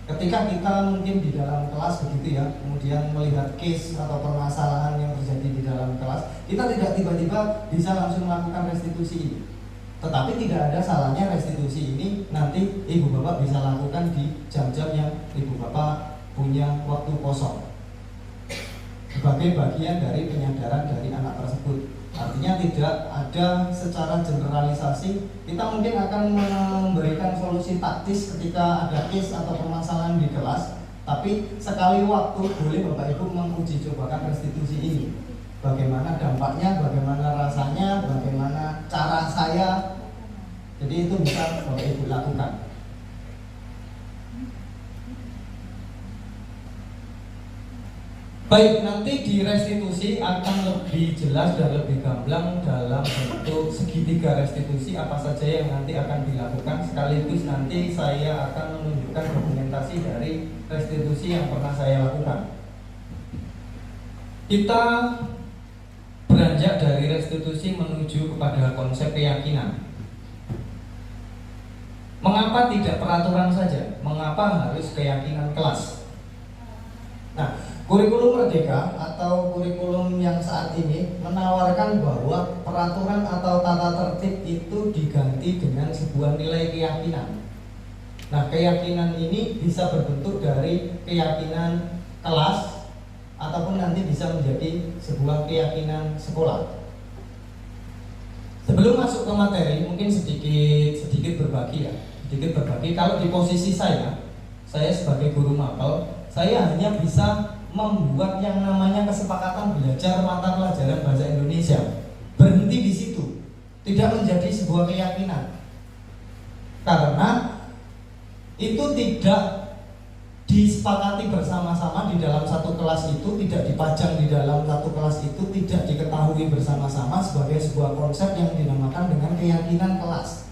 Ketika kita mungkin di dalam kelas begitu ya, kemudian melihat case atau permasalahan yang terjadi di dalam kelas, kita tidak tiba-tiba bisa langsung melakukan restitusi ini. Tetapi tidak ada salahnya restitusi ini nanti ibu bapak bisa lakukan di jam-jam yang ibu bapak punya waktu kosong, sebagai bagian dari penyadaran dari anak tersebut. Artinya tidak ada secara generalisasi. Kita mungkin akan memberikan solusi taktis ketika ada case atau permasalahan di kelas, tapi sekali waktu boleh Bapak Ibu menguji cobakan restitusi ini. Bagaimana dampaknya, bagaimana rasanya, bagaimana cara saya. Jadi itu bisa Bapak Ibu lakukan. Baik, nanti di restitusi akan lebih jelas dan lebih gamblang dalam bentuk segitiga restitusi apa saja yang nanti akan dilakukan. Sekaligus nanti saya akan menunjukkan dokumentasi dari restitusi yang pernah saya lakukan. Kita beranjak dari restitusi menuju kepada konsep keyakinan. Mengapa tidak peraturan saja? Mengapa harus keyakinan kelas? Nah, Kurikulum Merdeka atau kurikulum yang saat ini menawarkan bahwa peraturan atau tata tertib itu diganti dengan sebuah nilai keyakinan. Nah, keyakinan ini bisa berbentuk dari keyakinan kelas ataupun nanti bisa menjadi sebuah keyakinan sekolah. Sebelum masuk ke materi, mungkin sedikit berbagi ya. Sedikit berbagi, kalau di posisi saya sebagai guru mapel, saya hanya bisa membuat yang namanya kesepakatan belajar mata pelajaran bahasa Indonesia. Berhenti di situ, tidak menjadi sebuah keyakinan. Karena itu tidak disepakati bersama-sama di dalam satu kelas itu, tidak dipajang di dalam satu kelas itu, tidak diketahui bersama-sama sebagai sebuah konsep yang dinamakan dengan keyakinan kelas.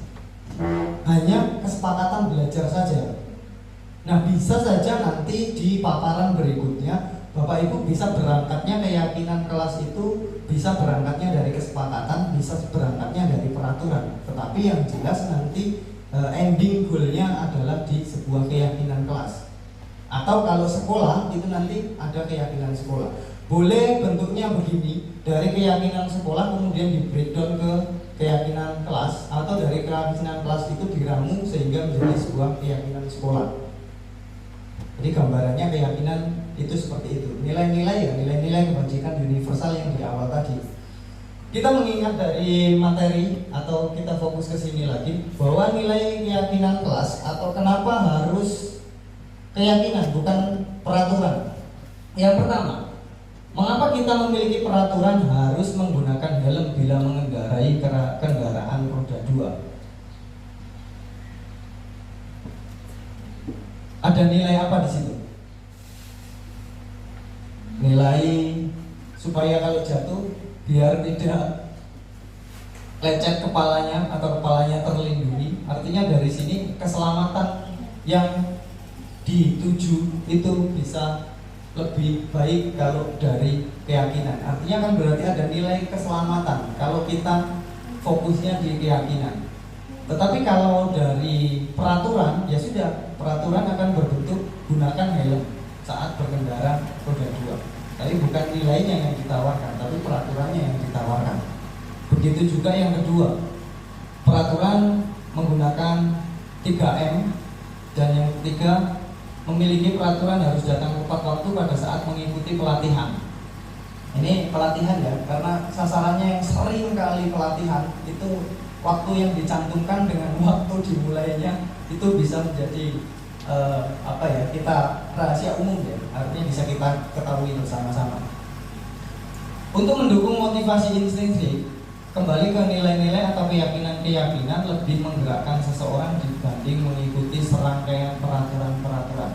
Hanya kesepakatan belajar saja. Nah, bisa saja nanti di paparan berikutnya Bapak Ibu bisa berangkatnya keyakinan kelas itu, bisa berangkatnya dari kesepakatan, bisa berangkatnya dari peraturan. Tetapi yang jelas nanti ending goalnya adalah di sebuah keyakinan kelas. Atau kalau sekolah itu nanti ada keyakinan sekolah. Boleh bentuknya begini, dari keyakinan sekolah kemudian di breakdown ke keyakinan kelas, atau dari keyakinan kelas itu diramu sehingga menjadi sebuah keyakinan sekolah. Jadi gambarannya keyakinan itu seperti itu. Nilai-nilai ya, nilai-nilai kebajikan universal yang di awal tadi. Kita mengingat dari materi atau kita fokus ke sini lagi bahwa nilai keyakinan kelas atau kenapa harus keyakinan bukan peraturan. Yang pertama, mengapa kita memiliki peraturan harus menggunakan helm bila mengendarai kendaraan roda 2? Ada nilai apa di situ? Nilai supaya kalau jatuh biar tidak lecet kepalanya atau kepalanya terlindungi. Artinya dari sini keselamatan yang dituju itu bisa lebih baik kalau dari keyakinan. Artinya kan berarti ada nilai keselamatan kalau kita fokusnya di keyakinan. Tetapi kalau dari peraturan, ya sudah, peraturan akan berbentuk gunakan helm saat berkendara roda 2. Tapi bukan nilainya yang ditawarkan, tapi peraturannya yang ditawarkan. Begitu juga yang kedua, peraturan menggunakan 3M, dan yang ketiga memiliki peraturan harus datang tepat waktu pada saat mengikuti pelatihan. Ini pelatihan ya, karena sasarannya yang sering kali pelatihan itu waktu yang dicantumkan dengan waktu dimulainya itu bisa menjadi kita rahasia umum ya, artinya bisa kita ketahui bersama-sama. Untuk mendukung motivasi intrinsik, kembali ke nilai-nilai atau keyakinan-keyakinan lebih menggerakkan seseorang dibanding mengikuti serangkaian peraturan-peraturan.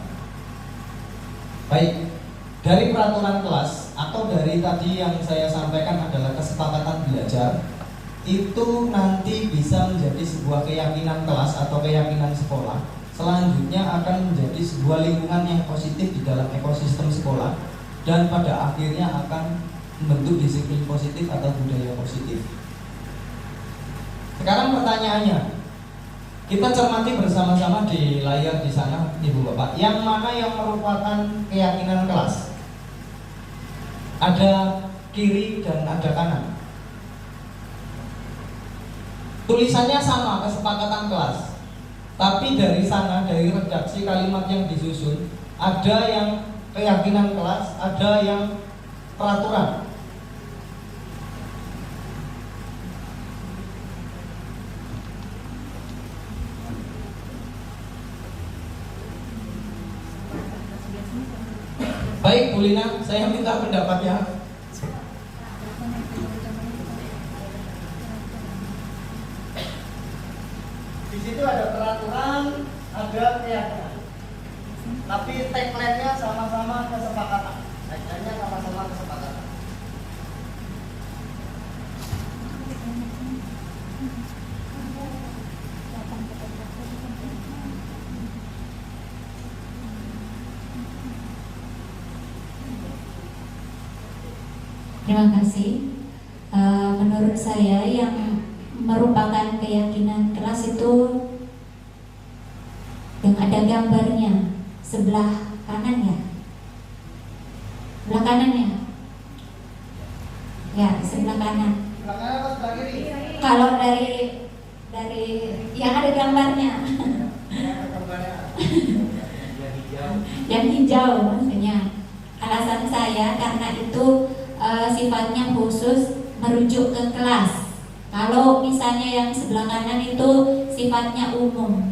Baik, dari peraturan kelas atau dari tadi yang saya sampaikan adalah kesepakatan belajar, itu nanti bisa menjadi sebuah keyakinan kelas atau keyakinan sekolah. Selanjutnya akan menjadi sebuah lingkungan yang positif di dalam ekosistem sekolah, dan pada akhirnya akan membentuk disiplin positif atau budaya positif. Sekarang pertanyaannya, kita cermati bersama-sama di layar di sana, Ibu Bapak, yang mana yang merupakan keyakinan kelas? Ada kiri dan ada kanan. Tulisannya sama, kesepakatan kelas. Tapi dari sana, dari redaksi kalimat yang disusun, ada yang keyakinan kelas, ada yang peraturan. Baik, Bu Lina, saya minta pendapatnya. Di situ ada peraturan, ada keyakinan. Tapi tagline-nya sama-sama kesepakatan. Tagline-nya sama-sama kesepakatan. Terima kasih. Menurut saya yang merupakan keyakinan kelas itu yang ada gambarnya sebelah kanan ya. sebelah kanannya. Ya, di sebelah kanan. Sebelah kanan apa sebelah kiri? Kalau dari yang ada gambarnya. Yang hijau maksudnya. Alasan saya karena itu sifatnya khusus merujuk ke kelas. Kalau misalnya yang sebelah kanan itu sifatnya umum.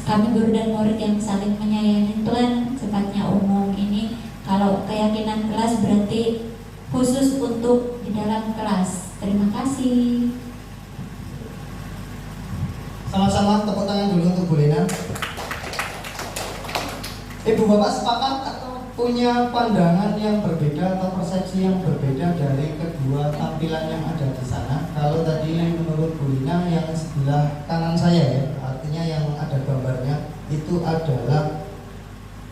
Kami guru dan murid yang saling menyayangi itu kan sifatnya umum. Ini kalau keyakinan kelas berarti khusus untuk di dalam kelas. Terima kasih. Sama-sama tepuk tangan dulu untuk Bu Lena. Ibu Bapak sepakat atau punya pandangan yang berbeda atau persepsi yang berbeda dari kedua tampilan yang ada di sana? Kalau tadi menurut Bu Lina yang sebelah kanan saya ya, artinya yang ada gambarnya itu adalah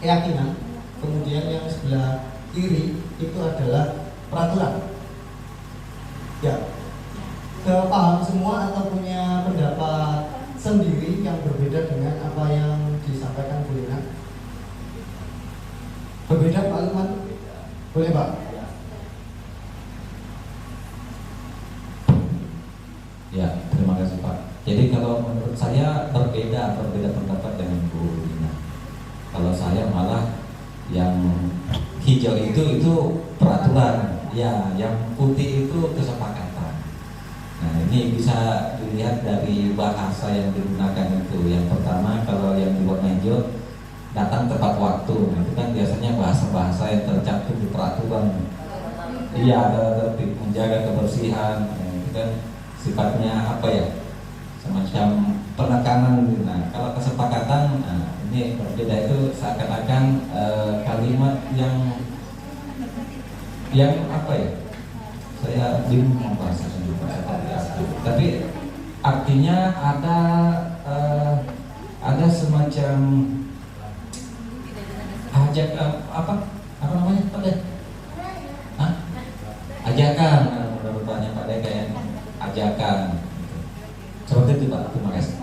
keyakinan. Kemudian yang sebelah kiri itu adalah peraturan. Ya, paham semua atau punya pendapat sendiri yang berbeda dengan apa yang disampaikan Bu Lina? Berbeda Pak Lukman? Boleh Pak? Ya, terima kasih Pak. Jadi kalau menurut saya berbeda pendapat dengan Bu Lina. Kalau saya malah yang hijau itu peraturan, ya, yang putih itu kesepakatan. Nah, ini bisa dilihat dari bahasa yang digunakan itu. Yang pertama, kalau yang di warna hijau datang tepat waktu. Nah, itu kan biasanya bahasa-bahasa yang tercantum di peraturan. Iya, ada tertib, menjaga kebersihan. Nah, itu kan sifatnya apa ya? Semacam penekanan. Nah, kalau kesepakatan, nah, ini berbeda itu seakan-akan kalimat yang apa ya? Saya bingung membahasnya juga seperti itu. Tapi artinya ada semacam ajak apa namanya Pak Dek? Ajakan, menurut banyak Pak Dek kayak ajakan. Seperti itu Pak. Terima kasih.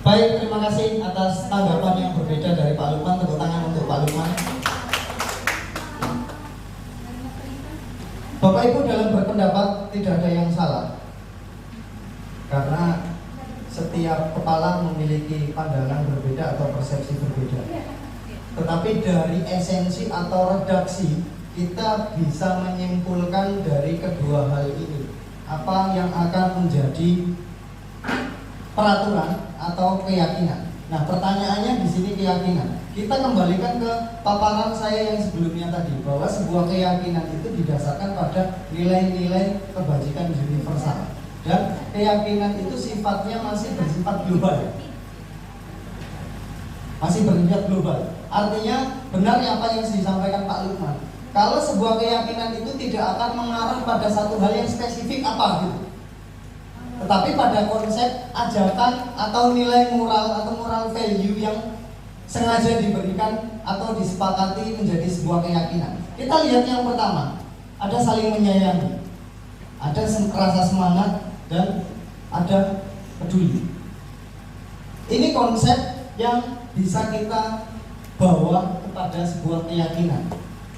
Baik, terima kasih atas tanggapan yang berbeda dari Pak Lukman. Tepuk tangan untuk Pak Lukman. Bapak Ibu dalam berpendapat tidak ada yang salah, karena setiap kepala memiliki pandangan berbeda atau persepsi berbeda. Tetapi dari esensi atau redaksi kita bisa menyimpulkan dari kedua hal ini apa yang akan menjadi peraturan atau keyakinan. Nah, pertanyaannya di sini keyakinan. Kita kembalikan ke paparan saya yang sebelumnya tadi, bahwa sebuah keyakinan itu didasarkan pada nilai-nilai kebajikan universal. Dan keyakinan itu sifatnya masih bersifat global. Masih bersifat global. Artinya benar apa yang disampaikan Pak Lukman. Kalau sebuah keyakinan itu tidak akan mengarah pada satu hal yang spesifik apa gitu, tetapi pada konsep ajakan atau nilai moral atau moral value yang sengaja diberikan atau disepakati menjadi sebuah keyakinan. Kita lihat yang pertama, ada saling menyayangi, ada rasa semangat, dan ada peduli. Ini konsep yang bisa kita bawa kepada sebuah keyakinan.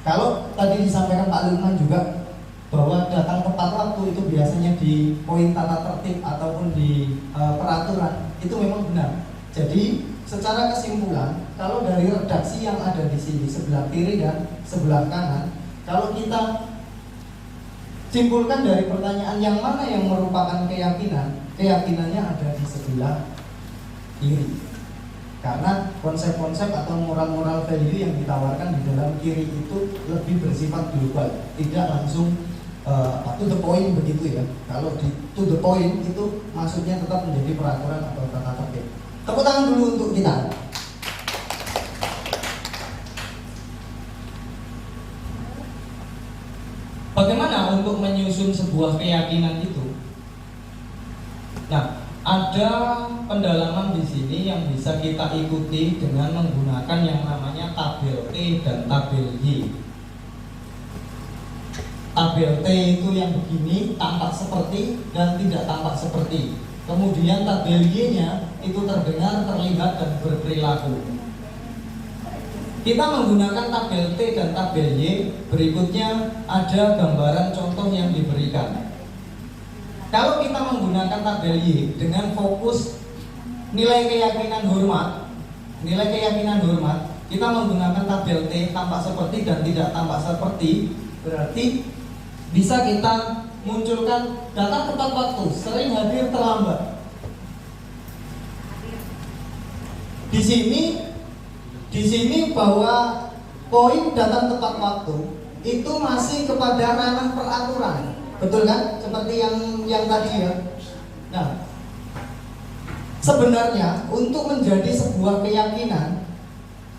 Kalau tadi disampaikan Pak Lukman juga bahwa datang tepat waktu itu biasanya di poin tata tertib ataupun di peraturan, itu memang benar. Jadi secara kesimpulan, kalau dari redaksi yang ada di sini sebelah kiri dan sebelah kanan, kalau kita simpulkan dari pertanyaan yang mana yang merupakan keyakinan, keyakinannya ada di sebelah kiri. Karena konsep-konsep atau moral-moral value yang ditawarkan di dalam kiri itu lebih bersifat global, tidak langsung to the point begitu ya. Kalau di to the point itu maksudnya tetap menjadi peraturan atau tata tertib. Tepuk tangan dulu untuk kita. Bagaimana untuk menyusun sebuah keyakinan itu? Nah, ada pendalaman di sini yang bisa kita ikuti dengan menggunakan yang namanya tabel T dan tabel Y. Tabel T itu yang begini, tampak seperti dan tidak tampak seperti. Kemudian tabel Y-nya itu terdengar, terlihat, dan berperilaku. kita menggunakan tabel T dan tabel Y. Berikutnya ada gambaran contoh yang diberikan. Kalau kita menggunakan tabel Y dengan fokus nilai keyakinan hormat, kita menggunakan tabel T tampak seperti dan tidak tampak seperti, berarti bisa kita munculkan data tepat waktu, sering hadir terlambat. Di sini bahwa poin datang tepat waktu itu masih kepada ranah peraturan, betul kan? Seperti yang tadi ya. Nah, sebenarnya untuk menjadi sebuah keyakinan,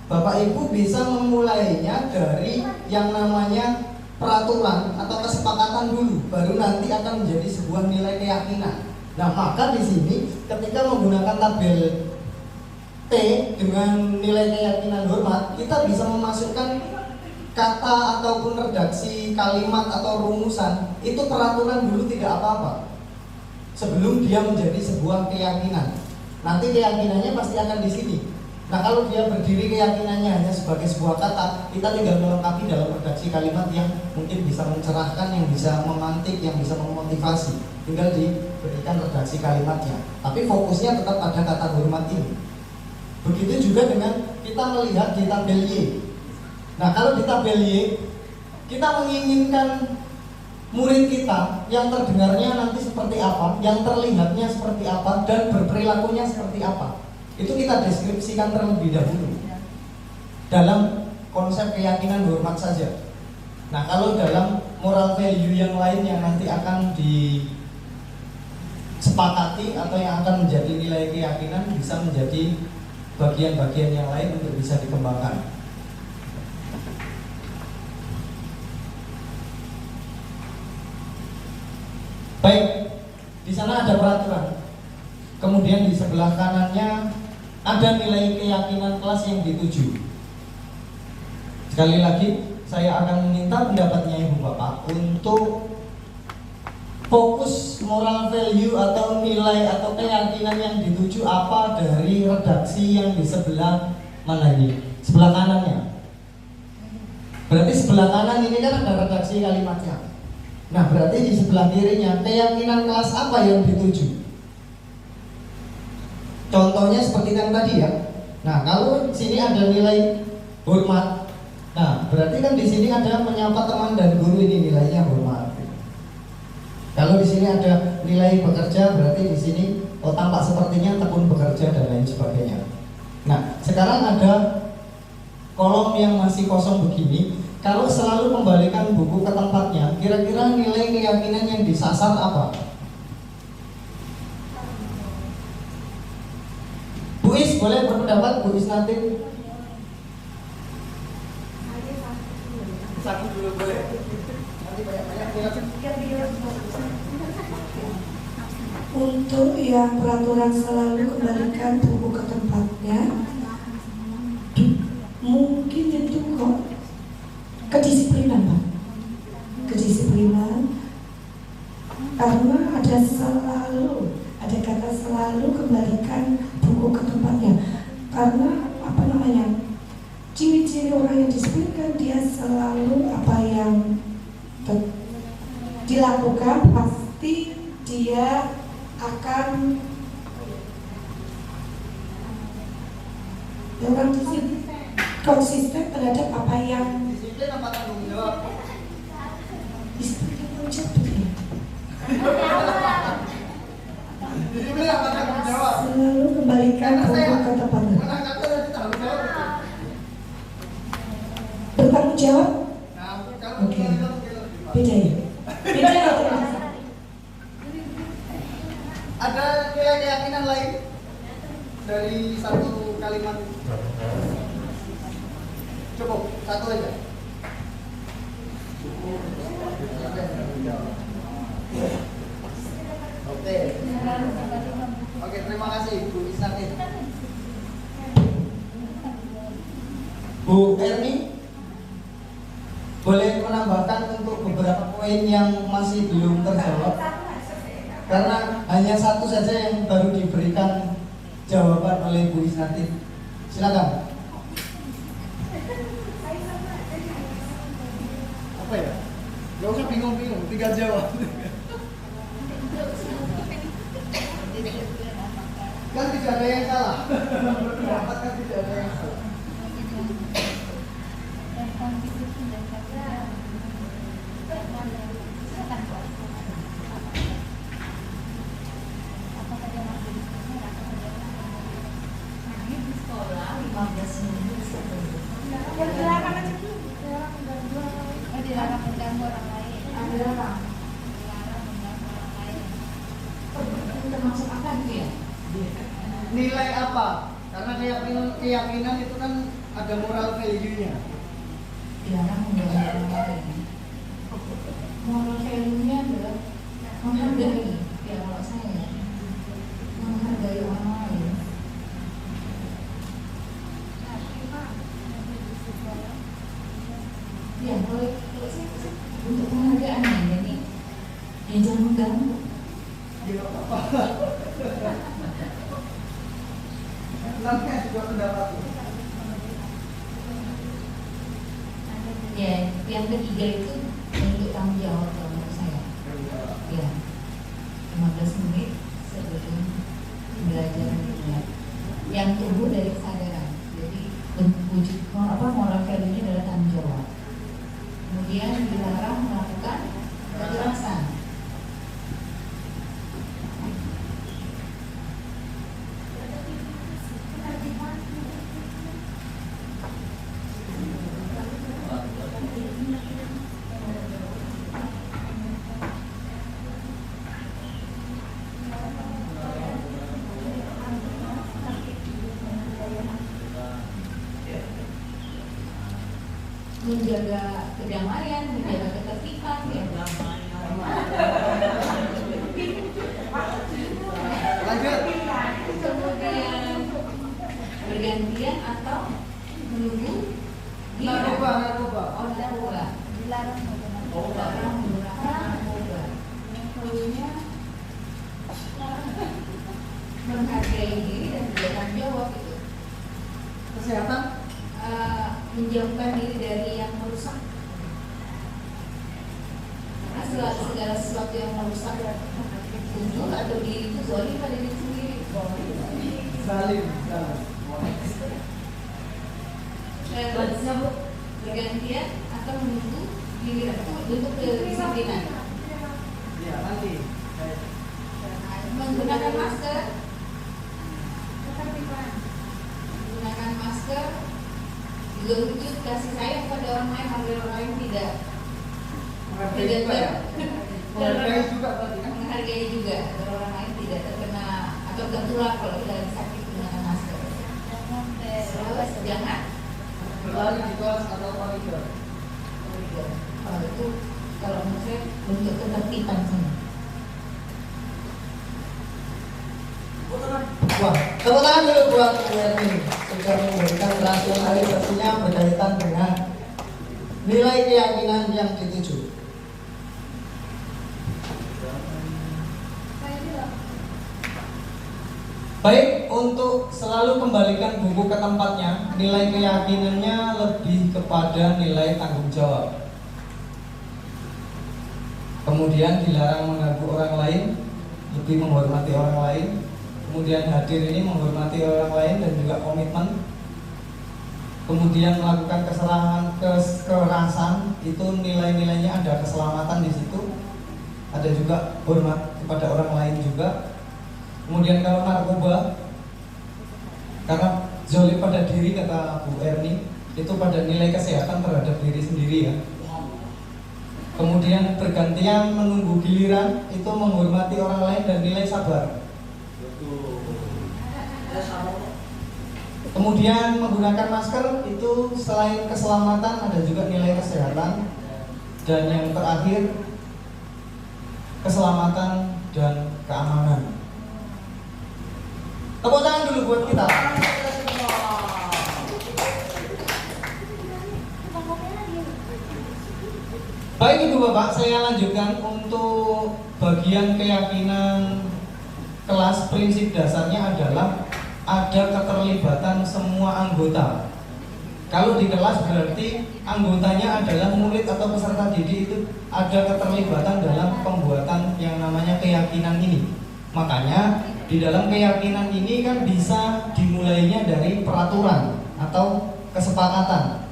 Bapak Ibu bisa memulainya dari yang namanya peraturan atau kesepakatan dulu, baru nanti akan menjadi sebuah nilai keyakinan. Nah, maka di sini ketika menggunakan tabel T dengan nilai keyakinan hormat, kita bisa memasukkan kata ataupun redaksi kalimat atau rumusan itu peraturan dulu, tidak apa-apa, sebelum dia menjadi sebuah keyakinan. Nanti keyakinannya pasti akan di sini. Nah, kalau dia berdiri keyakinannya hanya sebagai sebuah kata, kita tinggal melengkapi dalam redaksi kalimat yang mungkin bisa mencerahkan, yang bisa memantik, yang bisa memotivasi. Tinggal diberikan redaksi kalimatnya. Tapi fokusnya tetap pada kata hormat ini. Begitu juga dengan kita melihat di tabel Y. Nah, kalau di tabel Y, kita menginginkan murid kita yang terdengarnya nanti seperti apa, yang terlihatnya seperti apa, dan berperilakunya seperti apa. Itu kita deskripsikan terlebih dahulu dalam konsep keyakinan hormat saja. Nah, kalau dalam moral value yang lain yang nanti akan disepakati atau yang akan menjadi nilai keyakinan, bisa menjadi bagian-bagian yang lain untuk bisa dikembangkan. Baik, di sana ada peraturan. Kemudian di sebelah kanannya ada nilai keyakinan kelas yang dituju. Sekali lagi, saya akan meminta pendapatnya Ibu Bapak untuk fokus moral value atau nilai atau keyakinan yang dituju apa dari redaksi yang di sebelah mana ini? Sebelah kanannya. Berarti sebelah kanan ini kan ada redaksi kalimatnya. Nah, berarti di sebelah kirinya keyakinan kelas apa yang dituju? Contohnya seperti yang tadi ya. Nah, kalau di sini ada nilai hormat, nah berarti kan di sini ada menyapa teman dan guru, ini nilainya hormat. Kalau di sini ada nilai bekerja, berarti di sini tampak sepertinya tekun bekerja dan lain sebagainya. Nah, sekarang ada kolom yang masih kosong begini. Kalau selalu kembalikan buku ke tempatnya, kira-kira nilai keyakinan yang disasar apa? Bu Is, boleh berpendapat? Bu Is nanti satu dulu boleh. Nanti banyak-banyak. Untuk yang peraturan selalu kembalikan buku ke tempatnya, mungkin itu kok kedisiplinan, Pak. Kedisiplinan, karena ada kata selalu kembalikan buku ke tempatnya. Karena ciri-ciri orang yang disiplinkan, dia selalu apa yang dilakukan pasti dia akan konsisten terhadap apa yang disiplin apa tanggung jawab? disiplin tanggung jawab. Disiplin apa tanggung jawab? Selalu kembalikan buku ke tempatnya. Bertanggung jawab? Oke. Beda ya? Beda atau tidak? Ada nilai keyakinan lain dari satu kalimat? Cukup, satu aja. Oke, terima kasih Bu Isnatin. Bu Erni, boleh menambahkan untuk beberapa poin yang masih belum terjawab? Karena hanya satu saja yang baru diberikan jawaban oleh Bu Isnatin. Silakan. Gak usah bingung-bingung, tinggal jawab. Kan tidak ada yang salah. Pendapat kan tidak ada yang salah. Dilarang aja dulu. Dilarang mengganggu orang lain. Dilarang. Termasuk apa gitu ya? Nilai apa? Karena keyakinan itu kan ada moral value-nya. Dilarang mengganggu orang lain. Moral value-nya adalah menghargai. Ya kalau saya menghargai orang lain. Ya kalau saya untuk penghargaan jadi ya jangan mengganggu. Ya apa-apa. Namanya juga pendapat. Ya yang ketiga itu untuk tanggung jawab kalau menurut saya. Ya 15 menit sebelum belajar mengingat yang tumbuh dari kesadaran. Jadi wujud moral value-nya adalah tanggung jawab. Kemudian dilarang melakukan kekerasan. Menjaga kedamaian, menjaga ketertiban, ya. Lanjut. Kemudian bergantian atau menunggu Narkoba. narkoba. Dilarang Dilarang menggunakan narkoba. Kemudian menghargai diri dan bertanggung jawab itu. Kesehatan. Menjauhkan diri dari yang merusak. Karena segala sesuatu yang merusak tubuh atau diri itu zalim pada diri sendiri. Salim. Bergantian atau menunggu diri untuk kedisiplinan. Ya, nanti. Menggunakan masker. Menggunakan masker juga wujud kasih sayang pada orang lain agar orang lain tidak Menghargai juga berarti kan? menghargai juga agar orang lain tidak terkena atau tertular kalau kita lagi sakit menggunakan masker. Terus jangan Berlari di kelas atau koridor. kalau itu kalau menurut saya untuk ketertiban sih. Wah, tepuk tangan dulu buat ini sudah memberikan rasionalisasinya berkaitan dengan nilai keyakinan yang dituju. Baik, untuk selalu kembalikan buku ke tempatnya, nilai keyakinannya lebih kepada nilai tanggung jawab. Kemudian dilarang mengganggu orang lain, lebih menghormati orang lain. Kemudian hadir ini menghormati orang lain dan juga komitmen. Kemudian melakukan kekerasan, itu nilai-nilainya ada keselamatan di situ. Ada juga hormat kepada orang lain juga. Kemudian kalau narkoba, karena zalim pada diri kata Bu Erni, itu pada nilai kesehatan terhadap diri sendiri ya. Kemudian bergantian menunggu giliran, itu menghormati orang lain dan nilai sabar. Kemudian menggunakan masker itu selain keselamatan ada juga nilai kesehatan. Dan yang terakhir keselamatan dan keamanan. Tepuk tangan dulu buat kita. Baik Ibu Bapak, saya lanjutkan untuk bagian keyakinan kelas. Prinsip dasarnya adalah ada keterlibatan semua anggota. Kalau di kelas berarti anggotanya adalah murid atau peserta didik itu ada keterlibatan dalam pembuatan yang namanya keyakinan ini. Makanya di dalam keyakinan ini kan bisa dimulainya dari peraturan atau kesepakatan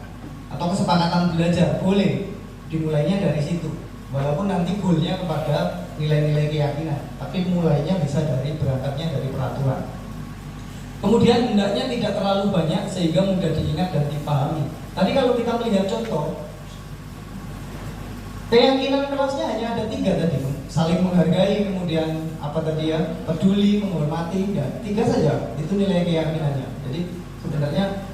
belajar, boleh dimulainya dari situ. Walaupun nanti goalnya kepada nilai-nilai keyakinan, tapi mulainya bisa berangkatnya dari peraturan. Kemudian hendaknya tidak terlalu banyak sehingga mudah diingat dan dipahami. Tadi kalau kita melihat contoh, keyakinan kelasnya hanya ada 3 tadi, saling menghargai, kemudian apa tadi ya, peduli, menghormati, ya 3 saja. Itu nilai keyakinannya. Jadi sebenarnya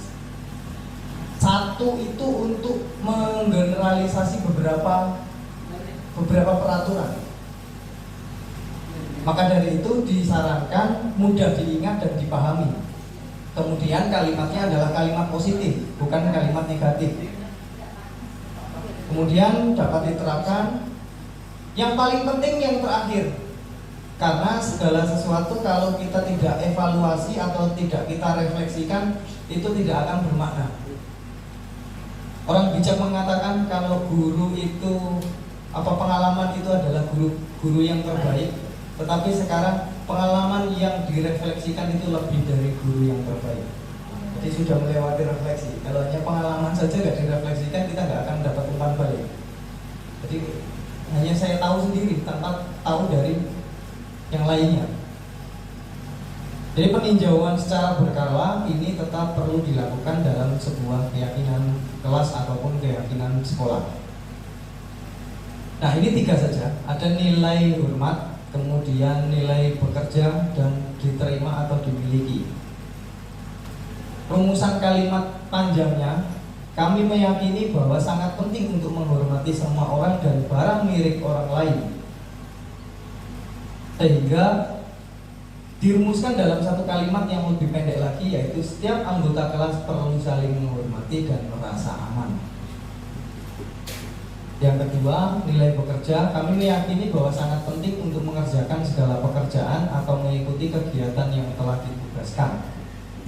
1 itu untuk menggeneralisasi beberapa peraturan. Maka dari itu disarankan mudah diingat dan dipahami. Kemudian kalimatnya adalah kalimat positif, bukan kalimat negatif. Kemudian dapat diterapkan. Yang paling penting yang terakhir, karena segala sesuatu kalau kita tidak evaluasi atau tidak kita refleksikan, itu tidak akan bermakna. Orang bijak mengatakan kalau guru itu pengalaman itu adalah guru yang terbaik. Tetapi sekarang pengalaman yang direfleksikan itu lebih dari guru yang terbaik. Jadi sudah melewati refleksi. Kalau hanya pengalaman saja nggak direfleksikan, kita nggak akan dapat umpan balik. Jadi hanya saya tahu sendiri tanpa tahu dari yang lainnya. Jadi peninjauan secara berkala ini tetap perlu dilakukan dalam sebuah keyakinan kelas ataupun keyakinan sekolah. Nah ini 3 saja. Ada nilai hormat, kemudian nilai bekerja, dan diterima atau dimiliki. Rumusan kalimat panjangnya, kami meyakini bahwa sangat penting untuk menghormati semua orang dan barang milik orang lain. Sehingga dirumuskan dalam satu kalimat yang lebih pendek lagi, yaitu setiap anggota kelas perlu saling menghormati dan merasa aman. Yang kedua, nilai bekerja. Kami meyakini bahwa sangat penting untuk mengerjakan segala pekerjaan atau mengikuti kegiatan yang telah ditugaskan.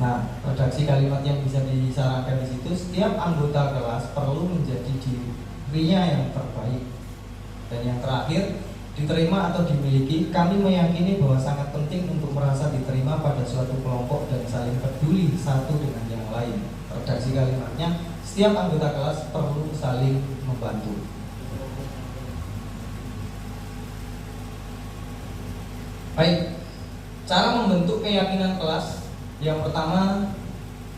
Nah, redaksi kalimat yang bisa disarankan di situ, setiap anggota kelas perlu menjadi dirinya yang terbaik. Dan yang terakhir, diterima atau dimiliki. Kami meyakini bahwa sangat penting untuk merasa diterima pada suatu kelompok dan saling peduli satu dengan yang lain. Redaksi kalimatnya, setiap anggota kelas perlu saling membantu. Baik, cara membentuk keyakinan kelas. Yang pertama,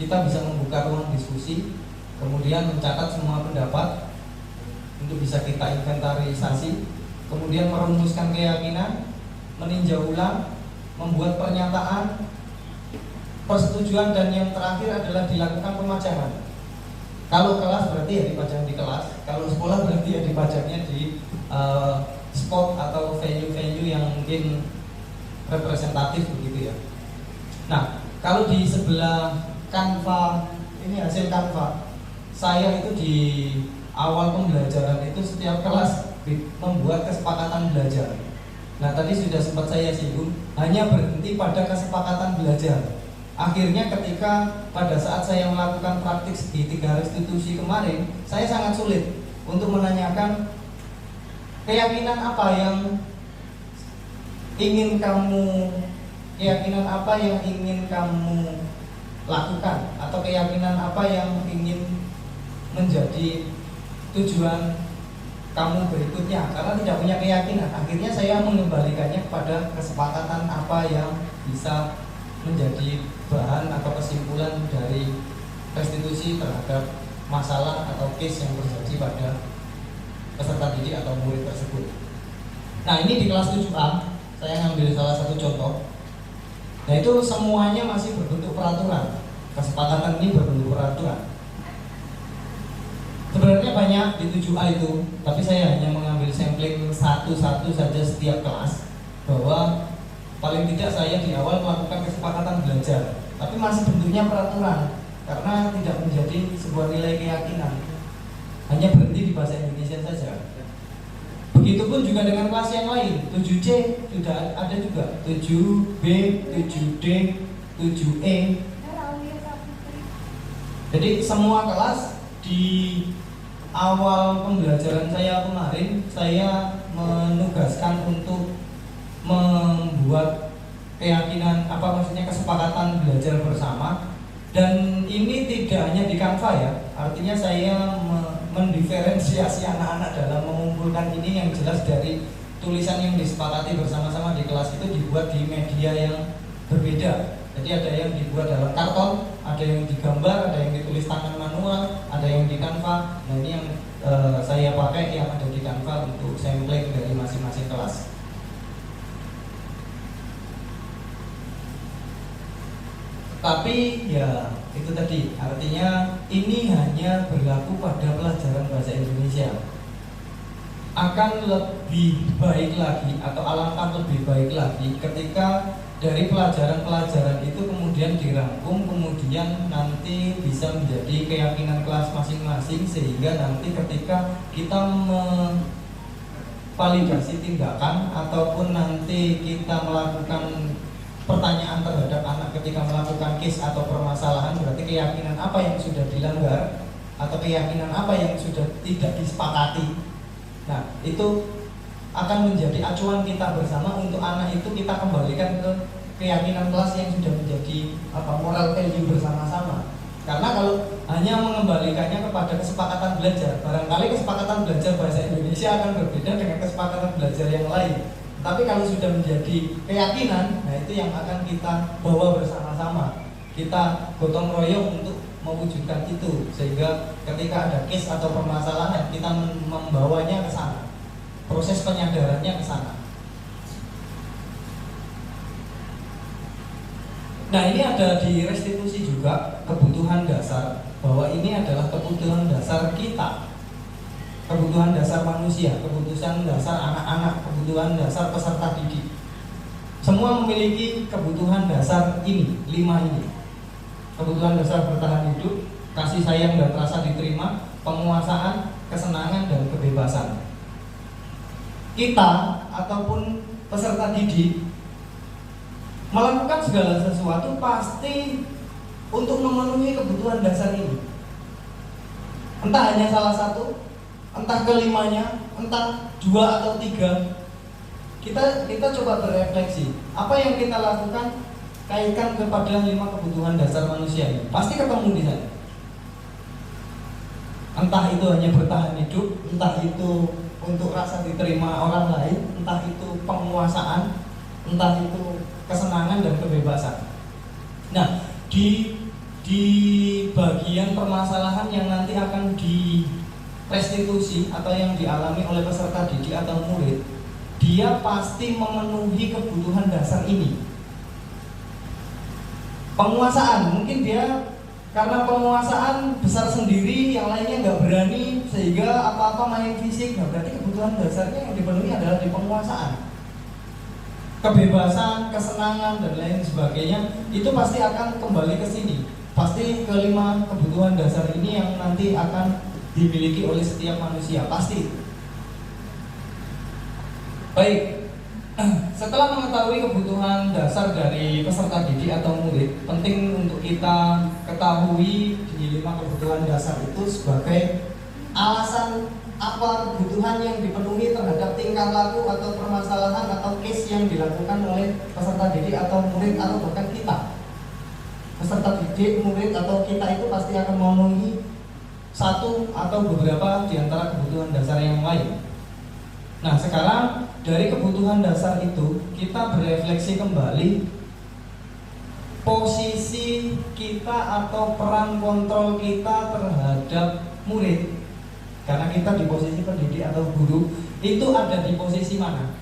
kita bisa membuka ruang diskusi, kemudian mencatat semua pendapat untuk bisa kita inventarisasi, kemudian merumuskan keyakinan, meninjau ulang, membuat pernyataan, persetujuan, dan yang terakhir adalah dilakukan pemajangan. Kalau kelas berarti ya dipajang di kelas, kalau sekolah berarti ya dipajangnya di spot atau venue-venue yang mungkin representatif begitu ya. Nah, kalau di sebelah Canva, ini hasil Canva, saya itu di awal pembelajaran itu setiap kelas membuat kesepakatan belajar. Nah, tadi sudah sempat saya singgung, hanya berhenti pada kesepakatan belajar. Akhirnya ketika pada saat saya melakukan praktik di 3 restitusi kemarin, saya sangat sulit untuk menanyakan keyakinan apa yang ingin kamu lakukan, atau keyakinan apa yang ingin menjadi tujuan kamu berikutnya, karena tidak punya keyakinan. Akhirnya saya mengembalikannya kepada kesepakatan apa yang bisa menjadi bahan atau kesimpulan dari restitusi terhadap masalah atau case yang terjadi pada peserta didik atau murid tersebut. Nah, ini di kelas 7A saya ngambil salah satu contoh. Nah, itu semuanya masih berbentuk peraturan. Kesepakatan ini berbentuk peraturan. Sebenarnya banyak di 7A itu, tapi saya hanya mengambil sampling satu-satu saja setiap kelas, bahwa paling tidak saya di awal melakukan kesepakatan belajar, tapi masih bentuknya peraturan karena tidak menjadi sebuah nilai keyakinan, hanya berhenti di bahasa Indonesia saja. Begitupun juga dengan kelas yang lain. 7C sudah ada juga, 7B, 7D, 7E. Jadi semua kelas awal pembelajaran saya kemarin, saya menugaskan untuk membuat keyakinan, maksudnya kesepakatan belajar bersama. Dan ini tidak hanya di Canva ya, artinya saya mendiferensiasi anak-anak dalam mengumpulkan ini yang jelas dari tulisan yang disepakati bersama-sama di kelas itu dibuat di media yang berbeda. Jadi ada yang dibuat dalam karton, ada yang digambar, ada yang ditulis tangan manual, ada yang di Canva. Nah ini yang saya pakai yang ada di Canva untuk sampling dari masing-masing kelas. Tapi ya itu tadi, artinya ini hanya berlaku pada pelajaran bahasa Indonesia. Akan lebih baik lagi atau alangkah lebih baik lagi ketika dari pelajaran-pelajaran itu kemudian dirangkum, kemudian nanti bisa menjadi keyakinan kelas masing-masing, sehingga nanti ketika kita validasi tindakan ataupun nanti kita melakukan pertanyaan terhadap anak ketika melakukan case atau permasalahan, berarti keyakinan apa yang sudah dilanggar atau keyakinan apa yang sudah tidak disepakati. Nah, itu akan menjadi acuan kita bersama untuk anak itu kita kembalikan ke keyakinan kelas yang sudah menjadi moral value bersama-sama. Karena kalau hanya mengembalikannya kepada kesepakatan belajar, barangkali kesepakatan belajar bahasa Indonesia akan berbeda dengan kesepakatan belajar yang lain. Tapi kalau sudah menjadi keyakinan, nah itu yang akan kita bawa bersama-sama. Kita gotong royong untuk mewujudkan itu, sehingga ketika ada case atau permasalahan kita membawanya ke sana. Proses penyadarannya ke sana. Nah, ini ada di restitusi juga kebutuhan dasar, bahwa ini adalah kebutuhan dasar kita. Kebutuhan dasar manusia, kebutuhan dasar anak-anak, kebutuhan dasar peserta didik. Semua memiliki kebutuhan dasar ini, 5 ini. Kebutuhan dasar bertahan hidup, kasih sayang dan rasa diterima, penguasaan, kesenangan dan kebebasan. Kita ataupun peserta didik melakukan segala sesuatu pasti untuk memenuhi kebutuhan dasar ini. Entah hanya salah satu, entah kelimanya, entah 2 atau 3. Kita coba berefleksi, apa yang kita lakukan kaitkan kepada 5 kebutuhan dasar manusia ini, pasti ketemu di sana. Entah itu hanya bertahan hidup, entah itu untuk rasa diterima orang lain, entah itu penguasaan, entah itu kesenangan dan kebebasan. Nah, di bagian permasalahan yang nanti akan di restitusi atau yang dialami oleh peserta didik atau murid, dia pasti memenuhi kebutuhan dasar ini. Penguasaan, mungkin dia karena penguasaan besar sendiri, yang lainnya nggak berani, sehingga apa-apa main fisik. Nah, berarti kebutuhan dasarnya yang dipenuhi adalah di penguasaan. Kebebasan, kesenangan dan lain sebagainya itu pasti akan kembali ke sini. Pasti ke 5 kebutuhan dasar ini yang nanti akan dimiliki oleh setiap manusia, pasti. Baik, setelah mengetahui kebutuhan dasar dari peserta didik atau murid, penting untuk kita ketahui di 5 kebutuhan dasar itu sebagai alasan apa kebutuhan yang dipenuhi terhadap tingkah laku atau permasalahan atau case yang dilakukan oleh peserta didik atau murid atau bahkan kita. Peserta didik, murid atau kita itu pasti akan memenuhi satu atau beberapa di antara kebutuhan dasar yang lain. Nah, sekarang dari kebutuhan dasar itu kita berefleksi kembali posisi kita atau peran kontrol kita terhadap murid. Karena kita di posisi pendidik atau guru, itu ada di posisi mana?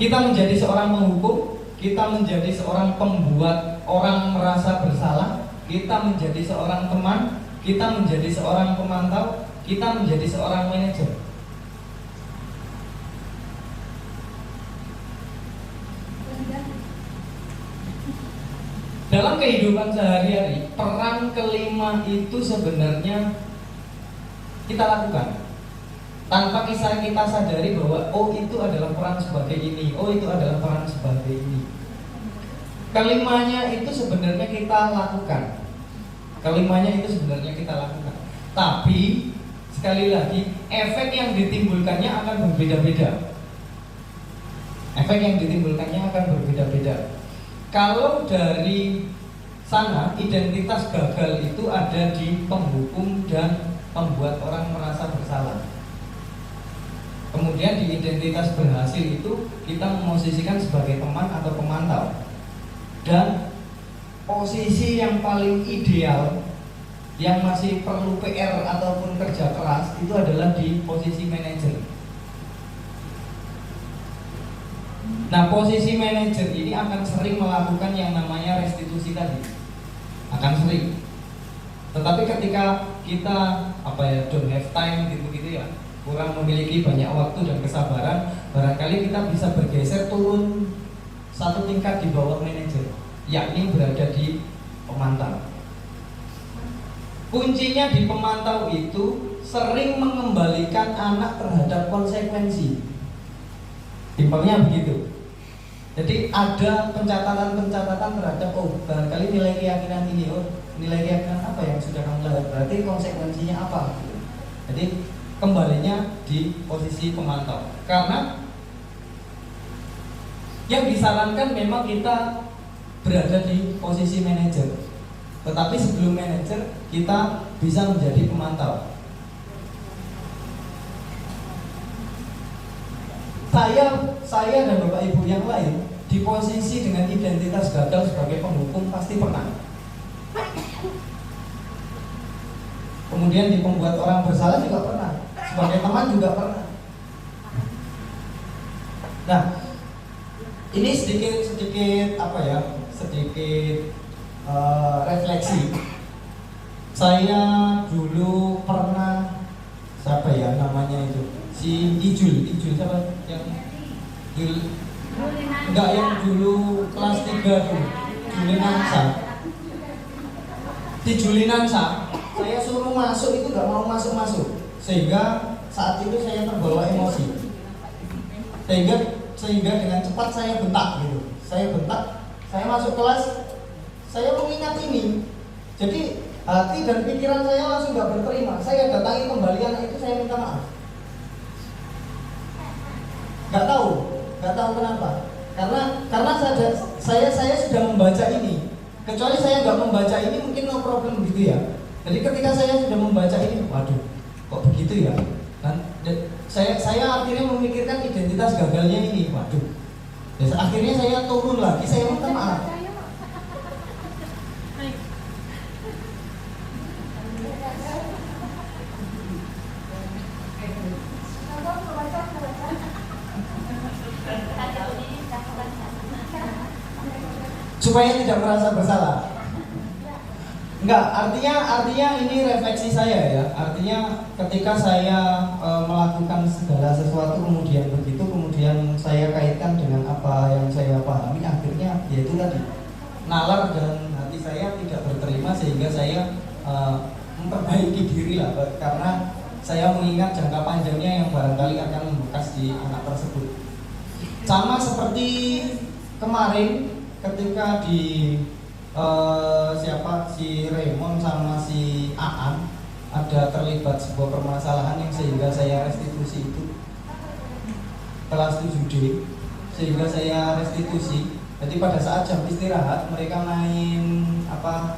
Kita menjadi seorang penghukum, kita menjadi seorang pembuat orang merasa bersalah, kita menjadi seorang teman, kita menjadi seorang pemantau, kita menjadi seorang manajer. Dalam kehidupan sehari-hari, peran kelima itu sebenarnya kita lakukan tanpa kita sadari bahwa oh itu adalah peran sebagai ini, oh itu adalah peran sebagai ini. Kelimanya itu sebenarnya kita lakukan. Kelimanya itu sebenarnya kita lakukan. Tapi sekali lagi, efek yang ditimbulkannya akan berbeda-beda. Efek yang ditimbulkannya akan berbeda-beda. Kalau dari sana, identitas gagal itu ada di penghukum dan membuat orang merasa bersalah. Kemudian di identitas berhasil itu kita memosisikan sebagai teman atau pemantau. Dan posisi yang paling ideal yang masih perlu PR ataupun kerja keras itu adalah di posisi manajer. Nah, posisi manajer ini akan sering melakukan yang namanya restitusi tadi. Akan sering. Tetapi ketika kita don't have time gitu-gitu ya, kurang memiliki banyak waktu dan kesabaran, barangkali kita bisa bergeser turun satu tingkat di bawah manajer, yakni berada di pemantau. Kuncinya di pemantau itu sering mengembalikan anak terhadap konsekuensi. Simpelnya begitu. Jadi ada pencatatan-pencatatan terhadap barangkali nilai keyakinan ini, nilai keyakinan apa yang sudah kamu lihat, berarti konsekuensinya apa. Jadi kembalinya di posisi pemantau. Karena yang disarankan memang kita berada di posisi manajer. Tetapi sebelum manajer kita bisa menjadi pemantau. Saya dan Bapak Ibu yang lain di posisi dengan identitas gagal sebagai penghukum pasti pernah. Kemudian di pembuat orang bersalah juga pernah. Sebagai teman juga pernah. Nah, ini sedikit refleksi. Saya dulu pernah namanya itu si Ijul siapa yang yang dulu kelas 3 tuh Julinansa. Saya suruh masuk itu nggak mau masuk, sehingga saat itu saya terbawa emosi, sehingga dengan cepat saya bentak gitu. Saya masuk kelas, saya mengingat ini. Jadi hati dan pikiran saya langsung nggak berterima. Saya datangi kembali anak itu, saya minta maaf. Nggak tahu kenapa. Karena saya sudah membaca ini. Kecuali saya nggak membaca ini mungkin no problem gitu ya. Jadi ketika saya sudah membaca ini, waduh, kok begitu ya? Dan saya akhirnya memikirkan identitas gagalnya ini, waduh. Akhirnya saya turun lagi, saya minta maaf. Supaya tidak merasa bersalah. Enggak, artinya ini refleksi saya ya. Artinya ketika saya melakukan segala sesuatu kemudian saya kaitkan dengan apa yang saya pahami, akhirnya yaitu tadi nalar dan hati saya tidak berterima, sehingga saya memperbaiki diri lah, karena saya mengingat jangka panjangnya yang barangkali akan membekas di anak tersebut. Sama seperti kemarin ketika di si Raymond sama si Aan ada terlibat sebuah permasalahan yang sehingga saya restitusi itu kelas 7D, sehingga saya restitusi. Jadi pada saat jam istirahat mereka main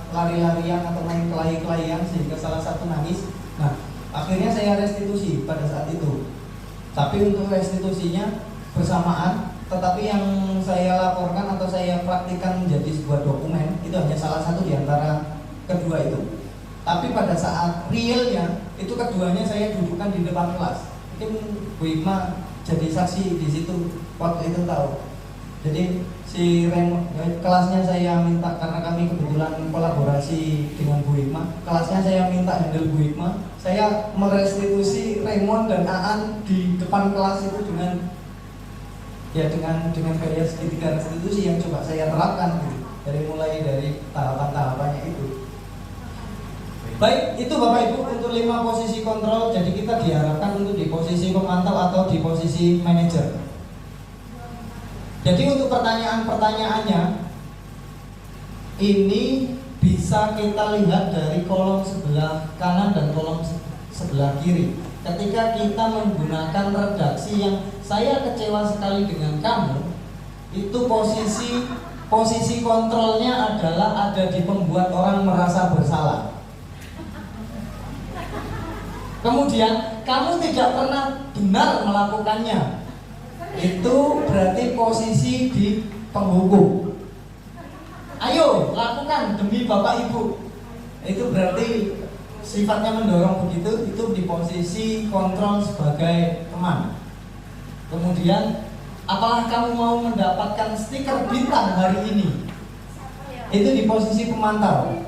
lari-larian atau main kelahi-kelahian sehingga salah satu nangis. Nah, akhirnya saya restitusi pada saat itu. Tapi untuk restitusinya bersamaan, tetapi yang saya laporkan atau saya praktikkan menjadi sebuah dokumen itu hanya salah satu di antara kedua itu. Tapi pada saat realnya itu keduanya saya dudukkan di depan kelas. Mungkin Bu Ima jadi saksi di situ waktu itu tahu. Jadi si Raymond, kelasnya saya minta, karena kami kebetulan kolaborasi dengan Bu Ima, kelasnya saya minta handle Bu Ima. Saya merestitusi Raymond dan Aan di depan kelas itu dengan gaya segitiga restitusi yang coba saya terapkan gitu. Dari tahapan-tahapannya itu. Baik, itu Bapak Ibu untuk 5 posisi kontrol. Jadi kita diharapkan untuk di posisi pemantau atau di posisi manajer. Jadi untuk pertanyaan-pertanyaannya ini bisa bisa kita lihat dari kolom sebelah kanan dan kolom sebelah kiri. Ketika kita menggunakan redaksi yang saya kecewa sekali dengan kamu, itu posisi kontrolnya adalah ada di pembuat orang merasa bersalah. Kemudian kamu tidak pernah benar melakukannya, itu berarti posisi di penghukum. Ayo lakukan demi bapak ibu, itu berarti sifatnya mendorong begitu, itu di posisi kontrol sebagai teman. Kemudian apakah kamu mau mendapatkan stiker bintang hari ini, itu di posisi pemantau.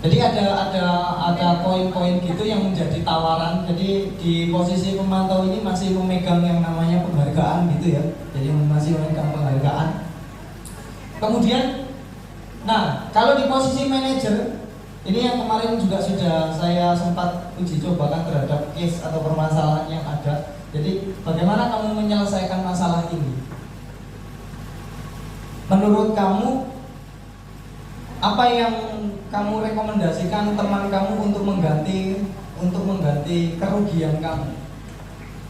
Jadi ada poin-poin gitu yang menjadi tawaran. Jadi di posisi pemantau ini masih memegang yang namanya penghargaan gitu ya. Jadi masih memegang penghargaan. Kemudian, nah kalau di posisi manajer, ini yang kemarin juga sudah saya sempat uji cobakan terhadap case atau permasalahan yang ada. Jadi bagaimana kamu menyelesaikan masalah ini? Menurut kamu, apa yang kamu rekomendasikan teman kamu untuk mengganti kerugian kamu?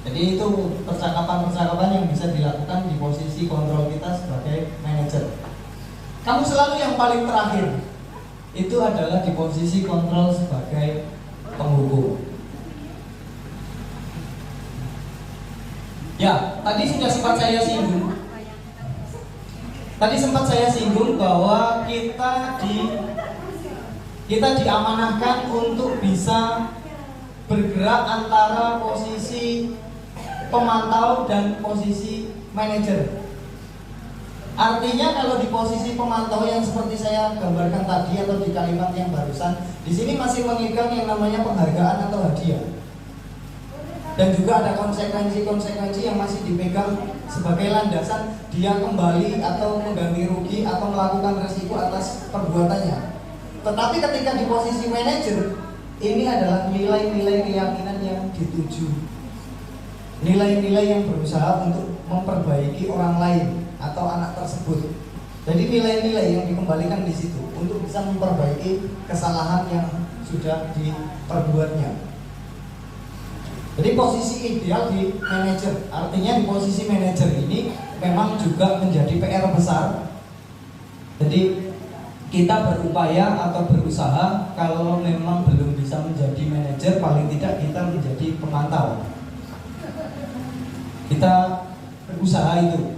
Jadi itu percakapan-percakapan yang bisa dilakukan di posisi kontrol kita sebagai manajer. Kamu selalu yang paling terakhir, itu adalah di posisi kontrol sebagai penghukum. Ya, tadi sudah sempat saya singgung. Tadi sempat saya singgung bahwa kita diamanahkan untuk bisa bergerak antara posisi pemantau dan posisi manajer. Artinya kalau di posisi pemantau yang seperti saya gambarkan tadi atau di kalimat yang barusan, di sini masih memegang yang namanya penghargaan atau hadiah. Dan juga ada konsekuensi yang masih dipegang sebagai landasan dia kembali atau mengganti rugi atau melakukan resiko atas perbuatannya. Tetapi ketika di posisi manajer, ini adalah nilai-nilai keyakinan yang dituju, nilai-nilai yang berusaha untuk memperbaiki orang lain atau anak tersebut. Jadi nilai-nilai yang dikembalikan di situ untuk bisa memperbaiki kesalahan yang sudah diperbuatnya. Jadi posisi ideal di manajer, artinya di posisi manajer ini memang juga menjadi PR besar. Jadi kita berupaya atau berusaha, kalau memang belum bisa menjadi manajer, paling tidak kita menjadi pemantau. Kita berusaha itu.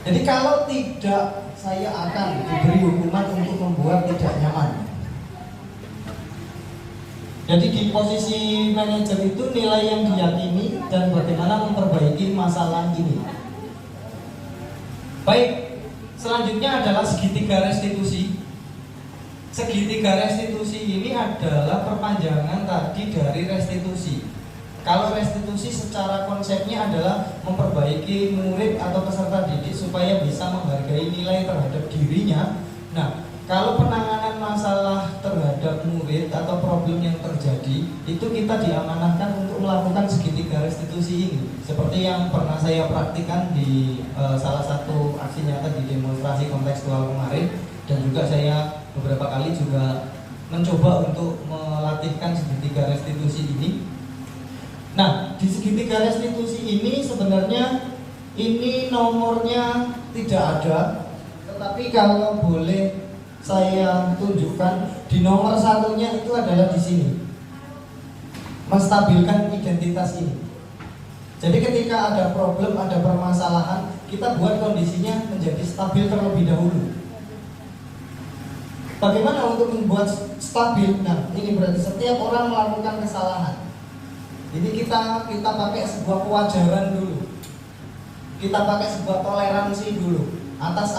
Jadi kalau tidak, saya akan diberi hukuman untuk membuat tidak nyaman. Jadi di posisi manajer itu nilai yang diyakini dan bagaimana memperbaiki masalah ini. Baik, selanjutnya adalah segitiga restitusi. Segitiga restitusi ini adalah perpanjangan tadi dari restitusi. Kalau restitusi secara konsepnya adalah memperbaiki murid atau peserta didik supaya bisa menghargai nilai terhadap dirinya. Nah, kalau penanganan masalah terhadap murid atau problem yang terjadi, itu kita diamanahkan untuk melakukan segitiga restitusi ini. Seperti yang pernah saya praktikkan di salah satu aksi nyata di demonstrasi kontekstual kemarin. Dan juga saya beberapa kali juga mencoba untuk melatihkan segitiga restitusi ini. Nah, di segitiga restitusi ini sebenarnya ini nomornya tidak ada. Tetapi kalau boleh saya tunjukkan, di nomor satunya itu adalah di sini, menstabilkan identitas ini. Jadi ketika ada problem, ada permasalahan, kita buat kondisinya menjadi stabil terlebih dahulu. Bagaimana untuk membuat stabil? Nah, ini berarti setiap orang melakukan kesalahan. Jadi kita pakai sebuah kewajaran dulu. Kita pakai sebuah toleransi dulu atas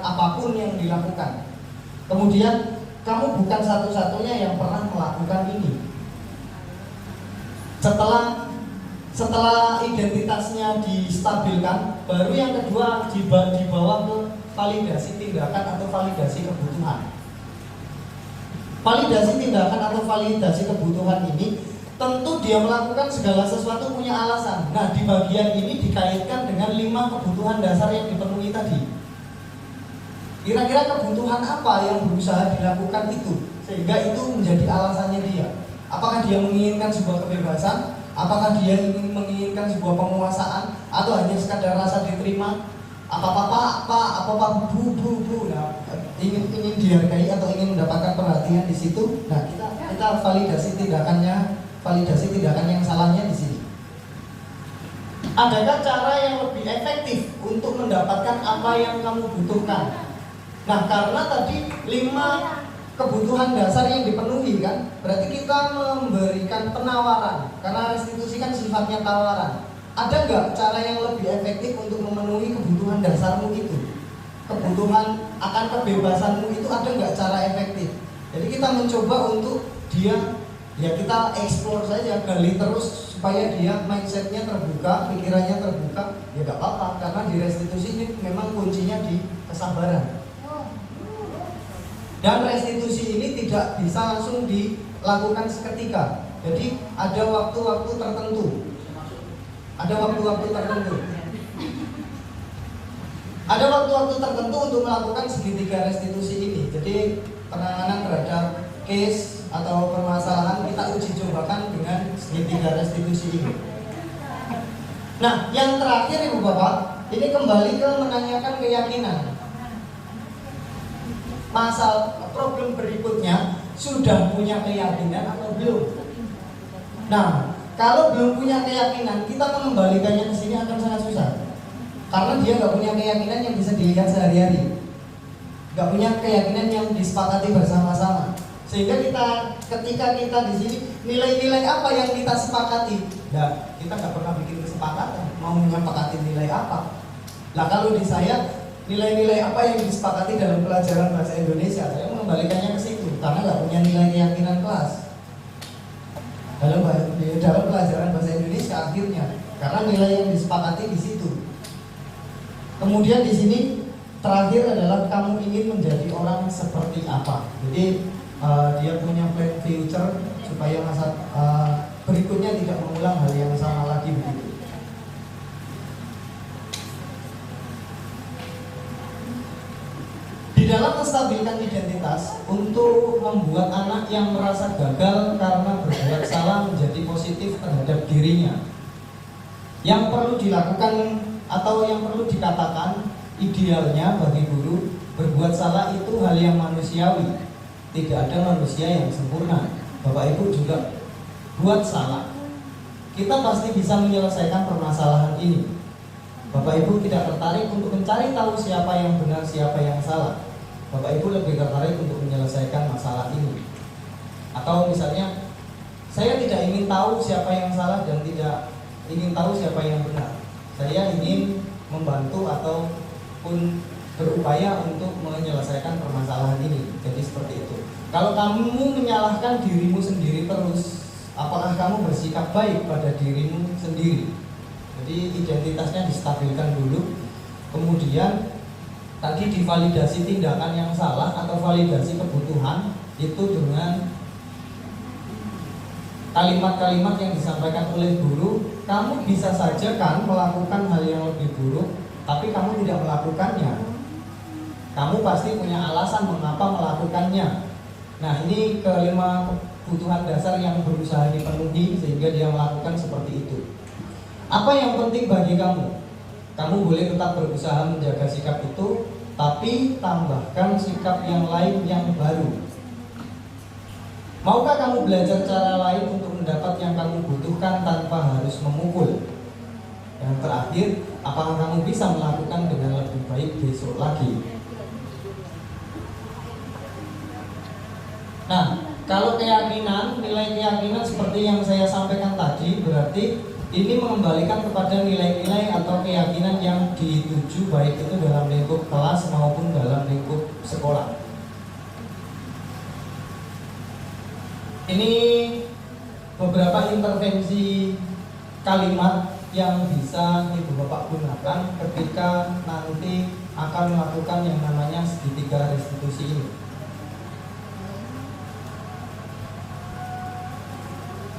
apapun yang dilakukan. Kemudian kamu bukan satu-satunya yang pernah melakukan ini. Setelah identitasnya distabilkan, baru yang kedua dibawa ke validasi tindakan atau validasi kebutuhan. Validasi tindakan atau validasi kebutuhan ini tentu dia melakukan segala sesuatu punya alasan. Nah, di bagian ini dikaitkan dengan 5 kebutuhan dasar yang dipenuhi tadi. Kira-kira kebutuhan apa yang berusaha dilakukan itu sehingga itu menjadi alasannya dia? Apakah dia menginginkan sebuah kebebasan? Apakah dia menginginkan sebuah penguasaan? Atau hanya sekadar rasa diterima? Apa bu, nah, ingin dihargai atau ingin mendapatkan perhatian di situ? Nah, kita validasi tindakan yang salahnya di sini. Adakah cara yang lebih efektif untuk mendapatkan apa yang kamu butuhkan? Nah, karena tadi 5 kebutuhan dasar yang dipenuhi kan, berarti kita memberikan penawaran. Karena restitusi kan sifatnya tawaran. Ada nggak cara yang lebih efektif untuk memenuhi kebutuhan dasarmu itu? Kebutuhan akan kebebasanmu itu ada nggak cara efektif? Jadi kita mencoba untuk dia, ya kita explore saja, gali terus supaya dia mindsetnya terbuka, pikirannya terbuka. Ya nggak apa-apa, karena di restitusi ini memang kuncinya di kesabaran. Dan restitusi ini tidak bisa langsung dilakukan seketika. Jadi ada waktu-waktu tertentu. Ada waktu-waktu tertentu untuk melakukan segitiga restitusi ini. Jadi penanganan terhadap case atau permasalahan kita uji cobakan dengan segitiga restitusi ini. Nah, yang terakhir Ibu Bapak, ini kembali ke menanyakan keyakinan. Problem berikutnya, sudah punya keyakinan atau belum? Nah, kalau belum punya keyakinan, kita mengembalikannya ke sini akan sangat susah. Karena dia nggak punya keyakinan yang bisa dilihat sehari-hari, nggak punya keyakinan yang disepakati bersama-sama. Sehingga ketika kita di sini, nilai-nilai apa yang kita sepakati? Nah, kita nggak pernah bikin kesepakatan, mau menyepakati nilai apa? Nah, kalau di saya, nilai-nilai apa yang disepakati dalam pelajaran bahasa Indonesia, saya mengembalikannya ke situ karena nggak punya nilai keyakinan kelas dalam pelajaran bahasa Indonesia akhirnya, karena nilai yang disepakati di situ. Kemudian di sini terakhir adalah kamu ingin menjadi orang seperti apa. Jadi dia punya plan future supaya masa berikutnya tidak mengulang hal yang sama lagi begitu. Di dalam menstabilkan identitas untuk membuat anak yang merasa gagal karena berbuat salah menjadi positif terhadap dirinya, yang perlu dilakukan atau yang perlu dikatakan idealnya bagi guru, berbuat salah itu hal yang manusiawi. Tidak ada manusia yang sempurna. Bapak Ibu juga buat salah. Kita pasti bisa menyelesaikan permasalahan ini. Bapak Ibu tidak tertarik untuk mencari tahu siapa yang benar, siapa yang salah. Bapak Ibu lebih tertarik untuk menyelesaikan masalah ini. Atau misalnya, saya tidak ingin tahu siapa yang salah dan tidak ingin tahu siapa yang benar. Saya ingin membantu ataupun berupaya untuk menyelesaikan permasalahan ini. Jadi seperti itu. Kalau kamu menyalahkan dirimu sendiri terus, apakah kamu bersikap baik pada dirimu sendiri? Jadi identitasnya distabilkan dulu. Kemudian tadi divalidasi tindakan yang salah atau validasi kebutuhan itu dengan kalimat-kalimat yang disampaikan oleh guru. Kamu bisa saja kan melakukan hal yang lebih buruk, tapi kamu tidak melakukannya. Kamu pasti punya alasan mengapa melakukannya. Nah, ini kelima kebutuhan dasar yang berusaha dipenuhi sehingga dia melakukan seperti itu. Apa yang penting bagi kamu? Kamu boleh tetap berusaha menjaga sikap itu, tapi tambahkan sikap yang lain yang baru. Maukah kamu belajar cara lain untuk mendapat yang kamu butuhkan tanpa harus memukul? Yang terakhir, apakah kamu bisa melakukan dengan lebih baik besok lagi? Nah, kalau keyakinan, nilai keyakinan seperti yang saya sampaikan tadi, berarti ini mengembalikan kepada nilai-nilai atau keyakinan yang dituju, baik itu dalam lingkup kelas maupun dalam lingkup sekolah. Ini beberapa intervensi kalimat yang bisa Ibu Bapak gunakan ketika nanti akan melakukan yang namanya segitiga restitusi ini.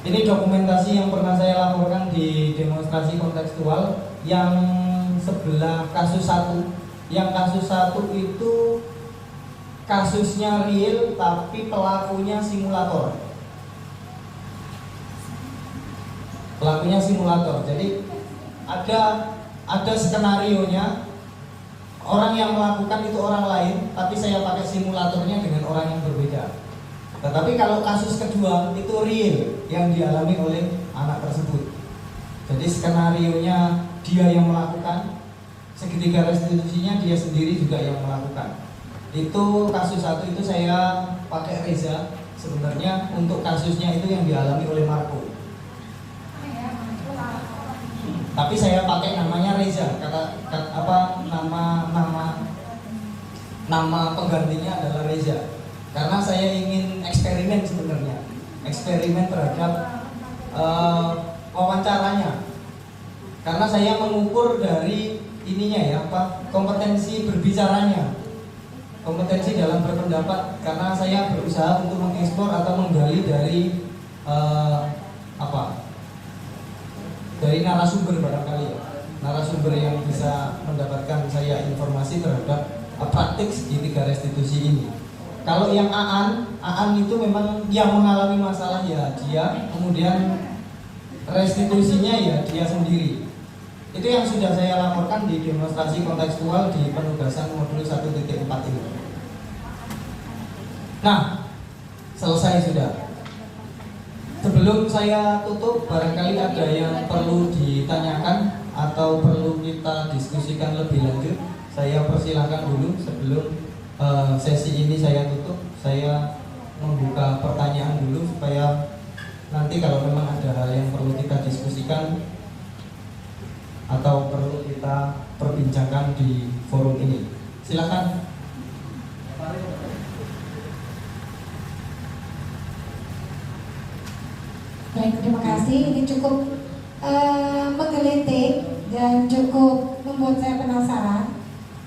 Ini dokumentasi yang pernah saya laporkan di demonstrasi kontekstual yang sebelah kasus 1. Yang kasus 1 itu kasusnya real tapi pelakunya simulator. Pelakunya simulator. Jadi ada skenarionya, orang yang melakukan itu orang lain, tapi saya pakai simulatornya dengan orang yang berbeda. Tetapi kalau kasus kedua itu real yang dialami oleh anak tersebut. Jadi skenarionya dia yang melakukan, seketika restitusinya dia sendiri juga yang melakukan. Itu kasus satu itu saya pakai Reza. Sebenarnya untuk kasusnya itu yang dialami oleh Marco. Tapi saya pakai namanya Reza. Nama penggantinya adalah Reza. Karena saya ingin eksperimen sebenarnya, eksperimen terhadap wawancaranya. Karena saya mengukur dari ininya ya, kompetensi berbicaranya, kompetensi dalam berpendapat. Karena saya berusaha untuk mengeksplor atau menggali dari dari narasumber barangkali ya, narasumber yang bisa mendapatkan saya informasi terhadap praktik segitiga restitusi ini. Kalau yang Aan itu memang yang mengalami masalah ya dia, kemudian restitusinya ya dia sendiri. Itu yang sudah saya laporkan di demonstrasi kontekstual di penugasan modul 1.4 ini. Nah, selesai sudah. Sebelum saya tutup, barangkali ada yang perlu ditanyakan atau perlu kita diskusikan lebih lanjut. Saya persilahkan dulu sebelum sesi ini saya tutup. Saya membuka pertanyaan dulu supaya nanti kalau memang ada hal yang perlu kita diskusikan atau perlu kita perbincangkan di forum ini. Silakan. Baik, terima kasih. Ini cukup menggelitik dan cukup membuat saya penasaran.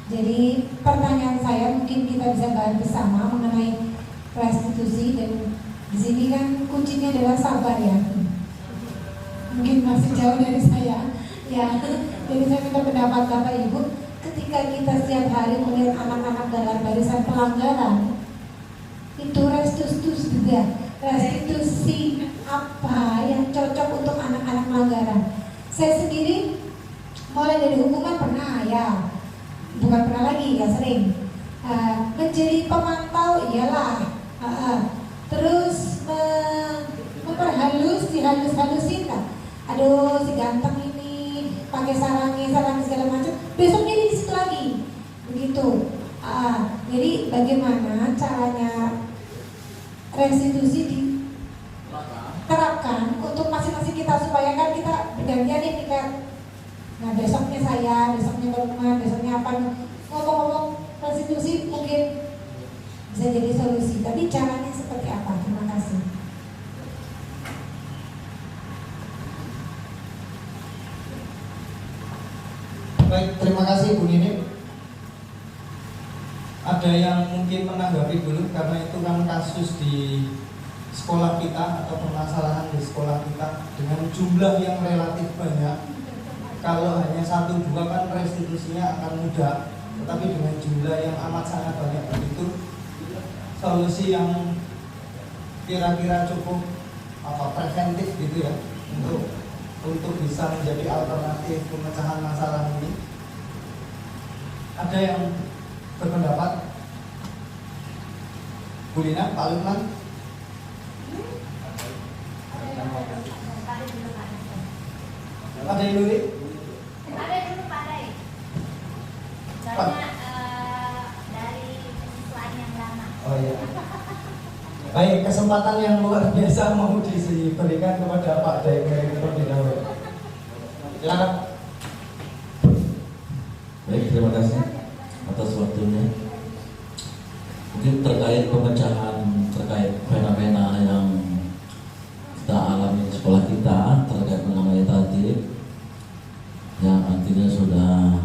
Jadi pertanyaan saya mungkin kita bisa bahas bersama mengenai restitusi, dan di sini kan kuncinya adalah sabar ya. Mungkin masih jauh dari saya. Ya, jadi saya minta pendapat Bapak Ibu. Ketika kita setiap hari melihat anak-anak dalam barisan pelanggaran, itu restitusi apa yang cocok untuk anak-anak pelanggaran? Saya sendiri mulai dari hukuman pernah ya, bukan pernah lagi ya, sering menjadi pemantau iyalah, terus memperhalus, dihalus-halusin kan, aduh si ganteng ini pakai sarangi segala macam, besoknya di situ lagi begitu. Jadi bagaimana caranya restitusi diterapkan untuk masing-masing kita, supaya kan kita bergantian nih kan. Nah besoknya saya, besoknya teman, besoknya apa, ngomong-ngomong restitusi mungkin bisa jadi solusi. Tapi caranya seperti apa? Terima kasih. Baik, terima kasih Bu Nini. Ada yang mungkin menanggapi dulu, karena itu kan kasus di sekolah kita atau permasalahan di sekolah kita dengan jumlah yang relatif banyak. Kalau hanya 1-2 kan restitusinya akan mudah, tetapi dengan jumlah yang amat sangat banyak begitu, solusi yang kira-kira cukup preventif gitu ya, untuk bisa menjadi alternatif pemecahan masalah ini. Ada yang berpendapat? Bu Lina, Pak Lukman? Ada yang dulu? Ada dulu Pak Dai. Soalnya dari penyusuan yang lama. Oh iya. Baik, kesempatan yang luar biasa mau diberikan kepada Pak Dai terlebih dahulu. Silakan. Baik, terima kasih atas waktunya. Mungkin terkait pemecahan terkait fenomena yang kita alami di sekolah kita terkait mengenai tatib yang artinya sudah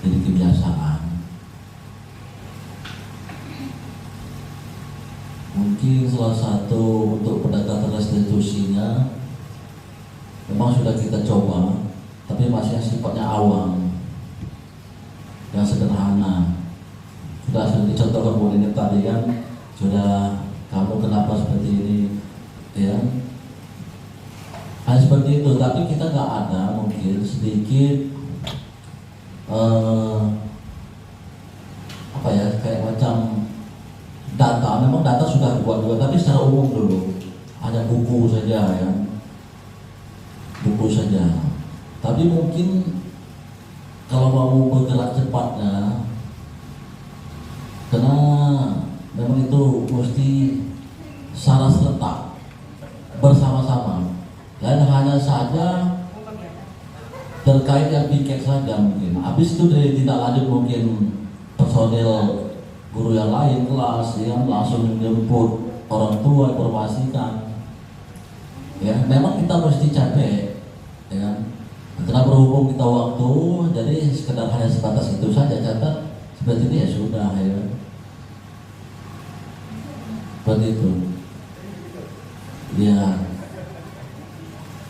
jadi kebiasaan. Mungkin salah satu untuk pendekatan restitusinya memang sudah kita coba, tapi masih sifatnya awam, yang sederhana. sudah dicontohkan Bu Nini tadi kan, sudah kamu kenapa seperti ini, ya. Hanya seperti itu, tapi kita nggak ada mungkin sedikit apa ya, kayak macam data. Memang data sudah dibuat juga, tapi secara umum dulu hanya buku saja ya, buku saja. Tapi mungkin kalau mau bergerak cepatnya, karena memang itu mesti secara serentak bersama-sama. Dan hanya saja terkait yang piket saja mungkin. Habis itu dari tindak lanjut mungkin personil guru yang lain kelas yang langsung menjemput orang tua, informasikan. Ya, memang kita mesti capek, ya. Karena berhubung kita waktu, jadi sekedar hanya sebatas itu saja, catat seperti ini ya sudah ya. Seperti itu. Ya.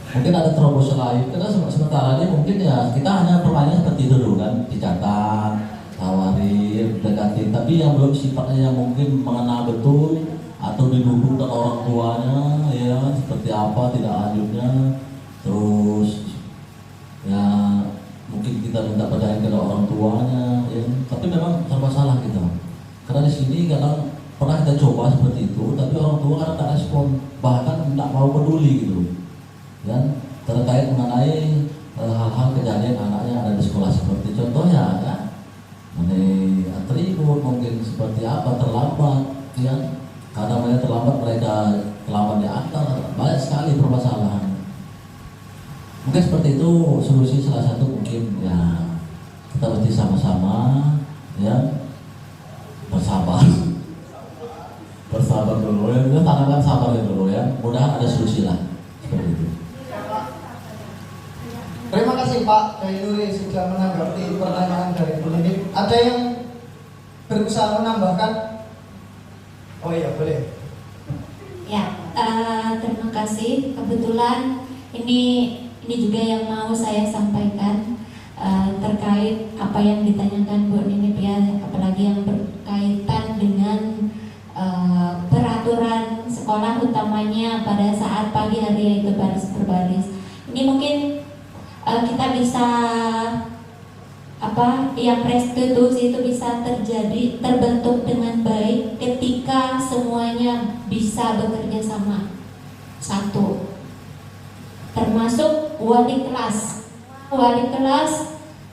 Mungkin ada terobosan lain, karena sementara ini mungkin ya kita hanya permainan seperti itu dulu kan, dicatat, tawarin, dekatin, tapi yang belum sifatnya yang mungkin mengenal betul atau didukung dengan orang tuanya, ya seperti apa tidak lanjutnya, terus ya mungkin kita minta percaya kepada orang tuanya, ya. Tapi memang serba salah kita, karena di sini kadang pernah kita coba seperti itu, tapi orang tua kadang tak respon, bahkan tidak mau peduli gitu. Dan terkait mengenai hal-hal kejadian anaknya ada di sekolah seperti contohnya ya, mengenai atribut mungkin seperti apa terlambat, ya karena mereka terlambat diantar, banyak sekali permasalahan. Mungkin seperti itu solusi salah satu mungkin ya kita mesti sama-sama ya bersabar dulu ya, kita tanamkan sabar dulu ya, mudah ada solusi lah seperti itu. Terima kasih Pak Kiai Nuri sudah menanggapi pertanyaan dari Bu Nini. Ada yang berusaha menambahkan? Oh iya boleh. Ya, terima kasih. Kebetulan ini juga yang mau saya sampaikan terkait apa yang ditanyakan Bu Nini ya, apalagi yang berkaitan dengan peraturan sekolah utamanya pada saat pagi hari yaitu baris berbaris. Ini mungkin kita bisa yang restitusi itu bisa terbentuk dengan baik ketika semuanya bisa bekerja sama. Satu, termasuk wali kelas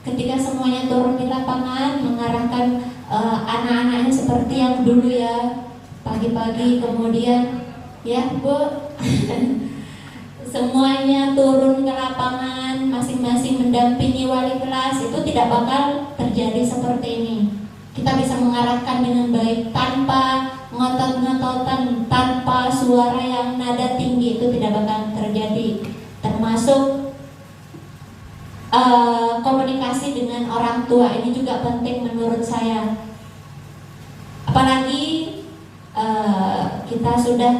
ketika semuanya turun di lapangan mengarahkan anak-anaknya seperti yang dulu ya, pagi-pagi kemudian ya Bu semuanya turun ke lapangan masing-masing mendampingi wali kelas, itu tidak bakal terjadi seperti ini. Kita bisa mengarahkan dengan baik tanpa ngotot-ngototan, tanpa suara yang nada tinggi, itu tidak bakal terjadi. Termasuk komunikasi dengan orang tua ini juga penting menurut saya. Apalagi kita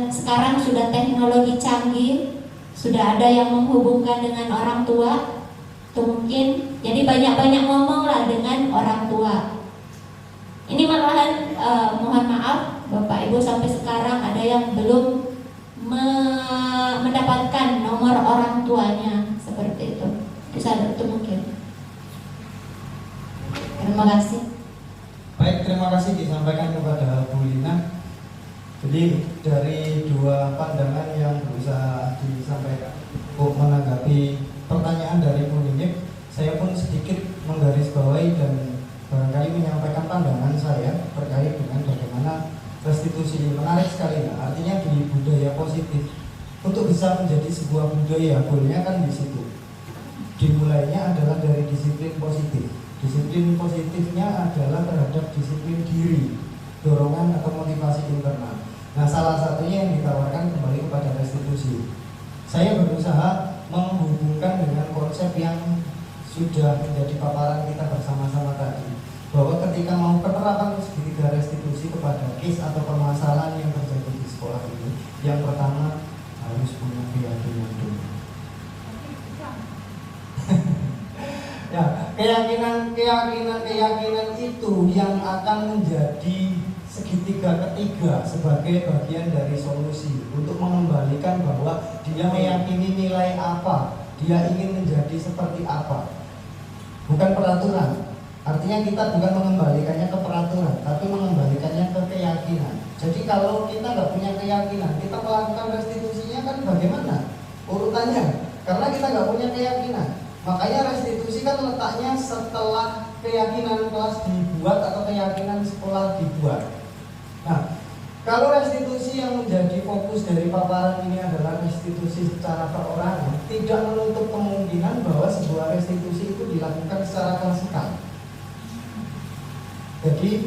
sekarang sudah teknologi canggih, sudah ada yang menghubungkan dengan orang tua, itu mungkin jadi banyak-banyak ngomong lah dengan orang tua. Ini malahan mohon maaf Bapak Ibu sampai sekarang ada yang belum mendapatkan nomor orang tuanya seperti itu. Itu mungkin. Terima kasih. Baik, terima kasih disampaikan kepada Bu Lina. Jadi dari dua pandangan yang berusaha disampaikan untuk menanggapi pertanyaan dari Bu Nini, saya pun sedikit menggarisbawahi dan barangkali menyampaikan pandangan saya terkait dengan bagaimana restitusi ini menarik sekali. Nah, artinya di budaya positif untuk bisa menjadi sebuah budaya, goalnya kan di situ. Dimulainya adalah dari disiplin positif. Disiplin positifnya adalah terhadap disiplin diri, dorongan atau motivasi internal. Nah, salah satunya yang ditawarkan kembali kepada restitusi. Saya berusaha menghubungkan dengan konsep yang sudah menjadi paparan kita bersama-sama tadi, bahwa ketika mau penerapan segitiga restitusi kepada case atau permasalahan yang terjadi di sekolah ini, yang pertama harus punya keyakinan dulu. Ya, keyakinan itu yang akan menjadi segitiga ketiga sebagai bagian dari solusi untuk mengembalikan bahwa dia meyakini nilai apa, dia ingin menjadi seperti apa. Bukan peraturan. Artinya kita bukan mengembalikannya ke peraturan, tapi mengembalikannya ke keyakinan. Jadi kalau kita nggak punya keyakinan, kita melakukan restitusinya kan bagaimana urutannya? Karena kita nggak punya keyakinan. Makanya restitusi kan letaknya setelah keyakinan kelas dibuat atau keyakinan sekolah dibuat. Nah, kalau restitusi yang menjadi fokus dari paparan ini adalah restitusi secara perorangan, tidak menutup kemungkinan bahwa sebuah restitusi itu dilakukan secara klasikal. Jadi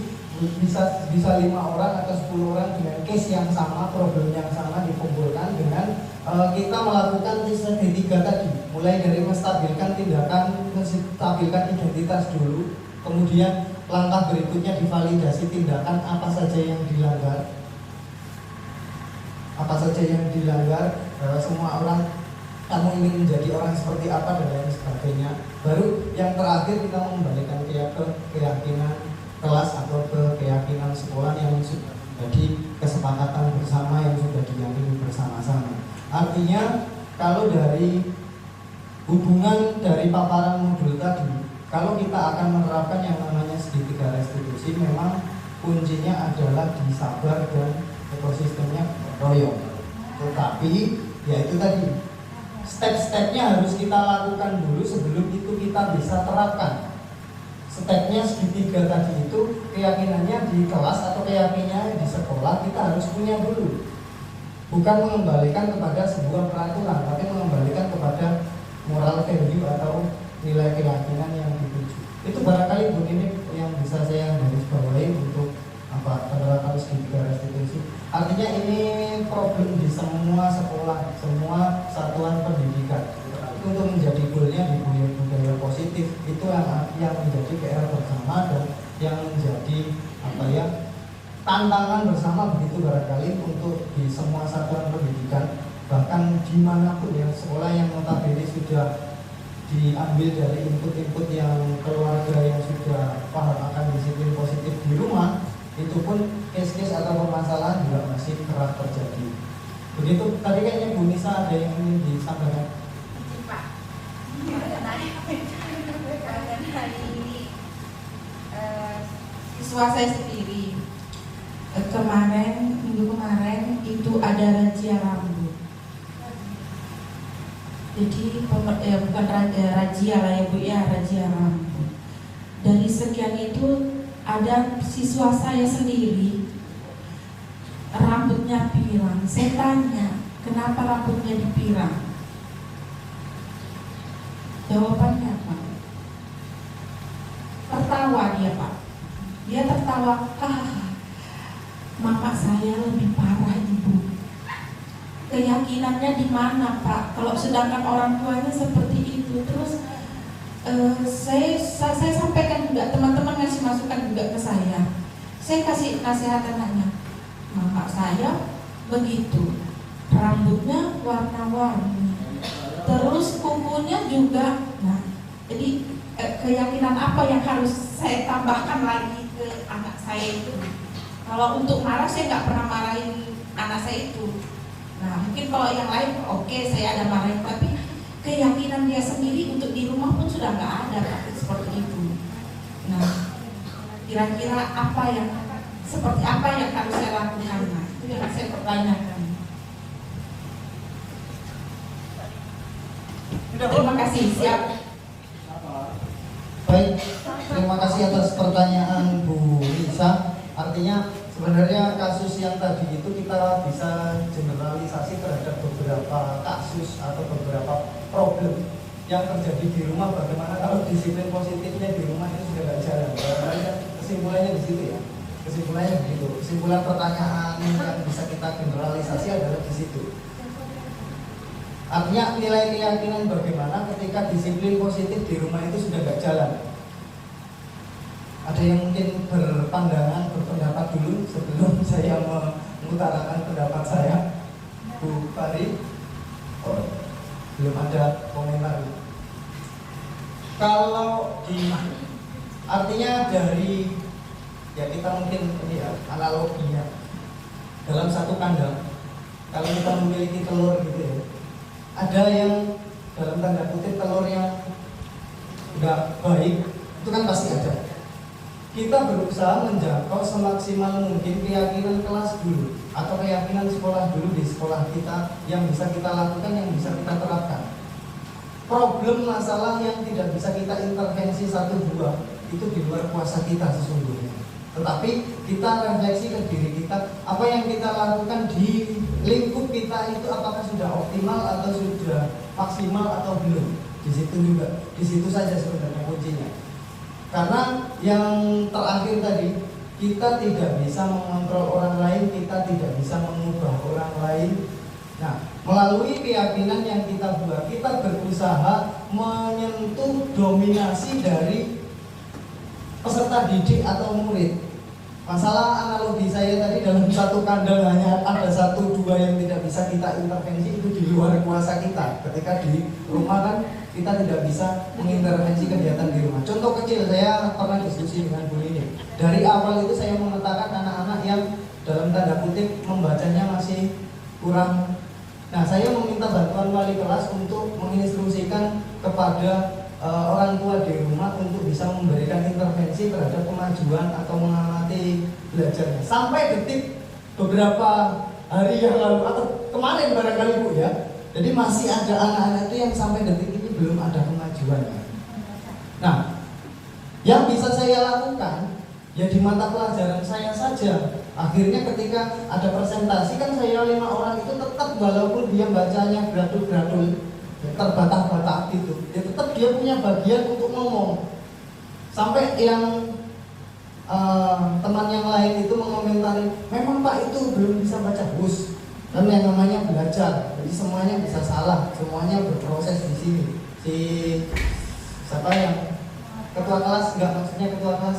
bisa 5 orang atau 10 orang dengan case yang sama, problem yang sama dikumpulkan dengan kita melakukan segitiga tadi, mulai dari menstabilkan tindakan, menstabilkan identitas dulu, kemudian langkah berikutnya divalidasi tindakan apa saja yang dilanggar, semua orang kamu ingin menjadi orang seperti apa dan lain sebagainya. Baru yang terakhir kita mengembalikan ke keyakinan kelas atau ke keyakinan sekolah yang sudah jadi kesepakatan bersama, yang sudah diyakini bersama-sama. Artinya kalau dari hubungan dari paparan modul tadi, kalau kita akan menerapkan yang namanya segitiga restitusi, memang kuncinya adalah di sabar dan ekosistemnya royong. Tetapi ya itu tadi, step-stepnya harus kita lakukan dulu sebelum itu kita bisa terapkan. Stepnya segitiga tadi itu keyakinannya di kelas atau keyakinannya di sekolah kita harus punya dulu. Bukan mengembalikan kepada sebuah peraturan, tapi mengembalikan kepada moral value atau nilai keyakinan yang dituju. Itu barangkali Bu ini yang bisa saya garis bawahi untuk penerapan segitiga restitusi. Artinya ini problem di semua sekolah, semua satuan pendidikan. Untuk menjadi goalnya di budaya positif itu yang menjadi PR bersama dan yang menjadi tantangan bersama begitu barangkali untuk di semua satuan pendidikan, bahkan dimanapun ya, sekolah yang notabene sudah diambil dari input-input yang keluarga yang sudah paham akan disiplin positif di rumah, itu pun case-case atau permasalahan juga masih kerap terjadi. Begitu tadi kayaknya Bu Nisa ada yang ingin disampaikan. Siswa saya sendiri minggu kemarin itu ada razia rambut. Jadi bukan razia lah ya Bu ya, razia rambut. Dari sekian itu ada siswa saya sendiri rambutnya pirang. Saya tanya, kenapa rambutnya dipirang? Jawabannya apa? Tertawa dia Pak. Dia tertawa, hahaha. Mama saya lebih parah Ibu. Keyakinannya di mana Pak? Kalau sedangkan orang tuanya seperti itu. Terus saya sampaikan juga, teman-teman ngasih masukan juga ke saya. Saya kasih nasihat anaknya. Mama saya begitu, rambutnya warna-warni. Terus kukunya juga. Nah, jadi keyakinan apa yang harus saya tambahkan lagi ke anak saya itu? Kalau untuk marah, saya nggak pernah marahin anak saya itu. Nah, mungkin kalau yang lain oke, saya ada marahin, tapi keyakinan dia sendiri untuk di rumah pun sudah nggak ada seperti itu. Nah, kira-kira seperti apa yang harus saya lakukan? Nah, itu yang saya pertanyakan. Terima kasih, siap. Baik, terima kasih atas pertanyaan Bu Nisa. Artinya sebenarnya kasus yang tadi itu kita bisa generalisasi terhadap beberapa kasus atau beberapa problem yang terjadi di rumah. Bagaimana kalau disiplin positifnya di rumah itu sudah tidak jalan? Kesimpulannya di situ ya. Kesimpulannya begitu. Kesimpulan pertanyaan yang bisa kita generalisasi adalah di situ. Artinya nilai keyakinan bagaimana ketika disiplin positif di rumah itu sudah tidak jalan. Ada yang mungkin berpendapat dulu sebelum saya mengutarakan pendapat saya. Bu Pari, belum ada komentar. Kalau di artinya dari ya kita mungkin ini ya analoginya dalam satu kandang, kalau kita memiliki telur gitu ya, ada yang dalam tanda kutip telur yang nggak baik, itu kan pasti ada. Kita berusaha menjangkau semaksimal mungkin keyakinan kelas dulu atau keyakinan sekolah dulu di sekolah kita yang bisa kita lakukan, yang bisa kita terapkan. Problem masalah yang tidak bisa kita intervensi satu dua itu di luar kuasa kita sesungguhnya. Tetapi kita refleksi ke diri kita, apa yang kita lakukan di lingkup kita itu apakah sudah optimal atau sudah maksimal atau belum. Di situ juga, di situ saja sebenarnya kuncinya. Karena yang terakhir tadi, kita tidak bisa mengontrol orang lain, kita tidak bisa mengubah orang lain. Nah, melalui keyakinan yang kita buat, kita berusaha menyentuh dominasi dari peserta didik atau murid. Masalah analogi saya tadi, dalam satu kandang hanya ada satu dua yang tidak bisa kita intervensi, itu di luar kuasa kita. Ketika di rumah kan kita tidak bisa mengintervensi kegiatan di rumah. Contoh kecil, saya pernah diskusi dengan Bu Lini. Dari awal itu saya memetakan anak-anak yang dalam tanda kutip membacanya masih kurang. Nah, saya meminta bantuan wali kelas untuk menginstruksikan kepada orang tua di rumah untuk bisa memberikan intervensi terhadap kemajuan atau mengamati belajarnya. Sampai detik beberapa hari yang lalu atau kemarin barangkali Bu ya. Jadi masih ada anak-anak itu yang sampai detik ini belum ada kemajuannya. Nah, yang bisa saya lakukan ya di mata pelajaran saya saja. Akhirnya ketika ada presentasi kan saya 5 orang itu tetap walaupun dia bacanya gradul-gradul terbatas-batas gitu, ya tetap dia punya bagian untuk ngomong. Sampai yang teman yang lain itu mengomentari, memang Pak itu belum bisa baca bus. Dan yang namanya belajar, jadi semuanya bisa salah, semuanya berproses di sini. Si siapa yang ketua kelas, enggak maksudnya ketua kelas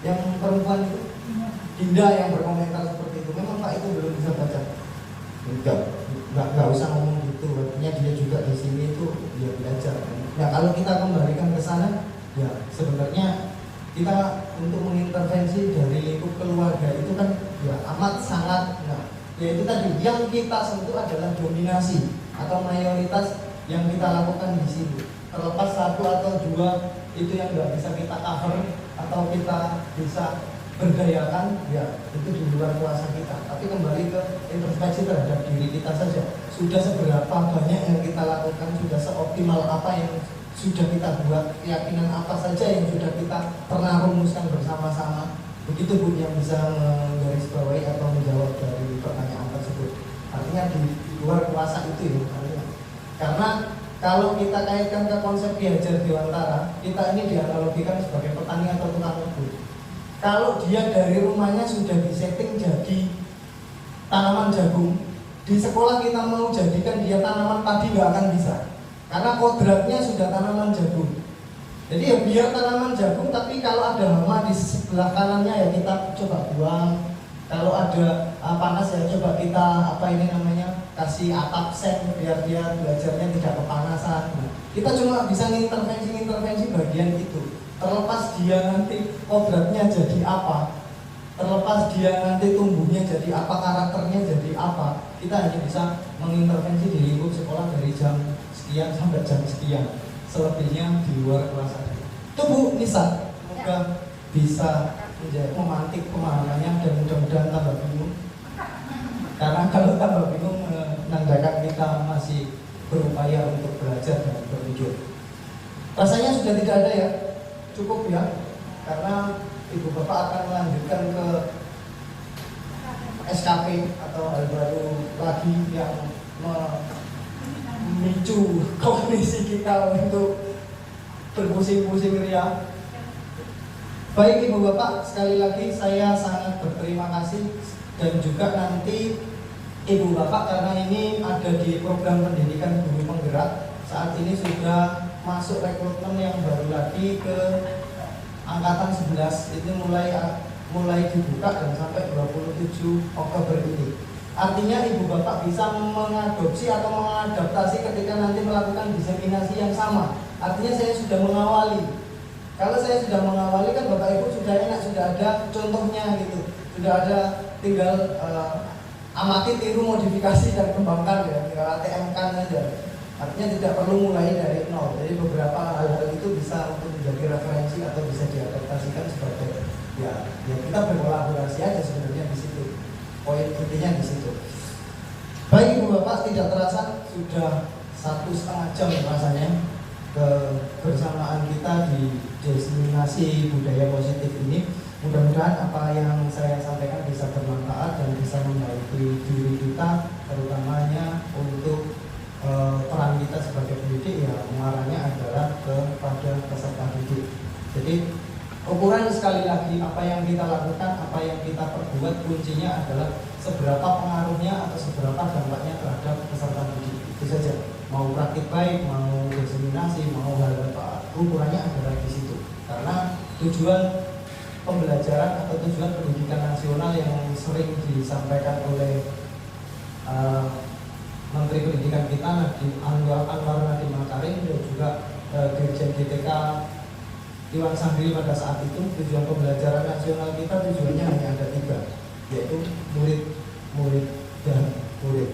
yang perempuan itu, Dinda yang berkomentar seperti itu, memang Pak itu belum bisa baca. Enggak usah ngomong gitu, artinya dia juga di sini itu dia belajar. Nah, kalau kita kembalikan ke sana, ya sebenarnya kita untuk mengintervensi dari lingkup keluarga itu kan ya amat sangat. Nah, yaitu tadi yang kita sentuh adalah dominasi atau mayoritas yang kita lakukan di sini. Terlepas satu atau dua itu yang nggak bisa kita cover atau kita bisa berdayakan, ya itu di luar kuasa kita. Tapi kembali ke introspeksi terhadap diri kita saja. Sudah seberapa banyak yang kita lakukan, sudah seoptimal apa yang sudah kita buat, keyakinan apa saja yang sudah kita pernah rumuskan bersama-sama. Begitu Bu yang bisa menggarisbawahi atau menjawab dari pertanyaan tersebut. Artinya di luar kuasa itu ya artinya. Karena kalau kita kaitkan ke konsep Ki Hajar Dewantara, kita ini dianalogikan sebagai petani atau tukang kebun. Kalau dia dari rumahnya sudah disetting jadi tanaman jagung, di sekolah kita mau jadikan dia tanaman padi nggak akan bisa, karena kodratnya sudah tanaman jagung. Jadi ya biar tanaman jagung, tapi kalau ada hama di sebelah kanannya ya kita coba buang. Kalau ada panas ya coba kita kasih atap sen biar dia belajarnya tidak kepanasan. Nah, kita cuma bisa intervensi bagian itu. Terlepas dia nanti kodratnya jadi apa, terlepas dia nanti tumbuhnya jadi apa, karakternya jadi apa, kita hanya bisa mengintervensi di lingkup sekolah dari jam sekian sampai jam sekian. Selebihnya di luar kuasa. Itu Bu Nisa, semoga bisa memantik pemahamannya dan mudah-mudahan tambah bingung. Karena kalau tambah bingung menandakan kita masih berupaya untuk belajar dan berpikir. Rasanya sudah tidak ada ya, cukup ya, karena Ibu Bapak akan melanjutkan ke SKP atau hal baru lagi yang memicu kognisi kita untuk berpusing-pusing ria. Baik Ibu Bapak, sekali lagi saya sangat berterima kasih. Dan juga nanti Ibu Bapak, karena ini ada di program pendidikan guru penggerak, saat ini sudah masuk rekrutmen yang baru lagi ke angkatan 11. Ini mulai dibuka dan sampai 27 Oktober ini. Artinya Ibu Bapak bisa mengadopsi atau mengadaptasi ketika nanti melakukan diseminasi yang sama artinya saya sudah mengawali. Kalau saya sudah mengawali kan Bapak Ibu sudah enak, sudah ada contohnya gitu, sudah ada, tinggal amati, tiru, modifikasi dan kembangkan ya, tinggal ATM-kan aja. Artinya tidak perlu mulai dari nol. Jadi beberapa hal-hal itu bisa untuk menjadi referensi atau bisa diadaptasikan sebagai ya kita berkolaborasi aja sebenarnya di situ. Poin intinya di situ. Baik Ibu Bapak, tidak terasa sudah 1,5 jam rasanya kebersamaan kita di Destinasi Budaya Positif ini. Mudah-mudahan apa yang saya sampaikan bisa bermanfaat dan bisa membantu diri kita, terutamanya untuk peran kita sebagai pendidik ya mengarahnya adalah kepada peserta didik. Jadi ukuran sekali lagi apa yang kita lakukan, apa yang kita perbuat, kuncinya adalah seberapa pengaruhnya atau seberapa dampaknya terhadap peserta didik. Itu saja. Mau praktik baik, mau diseminasi, mau hal apa, ukurannya adalah di situ. Karena tujuan pembelajaran atau tujuan pendidikan nasional yang sering disampaikan oleh Menteri Pendidikan kita Anwar Nadiem Makarim dan juga Dirjen GTK Iwan Sandri pada saat itu, tujuan pembelajaran nasional kita tujuannya hanya ada 3, yaitu murid, murid, dan murid.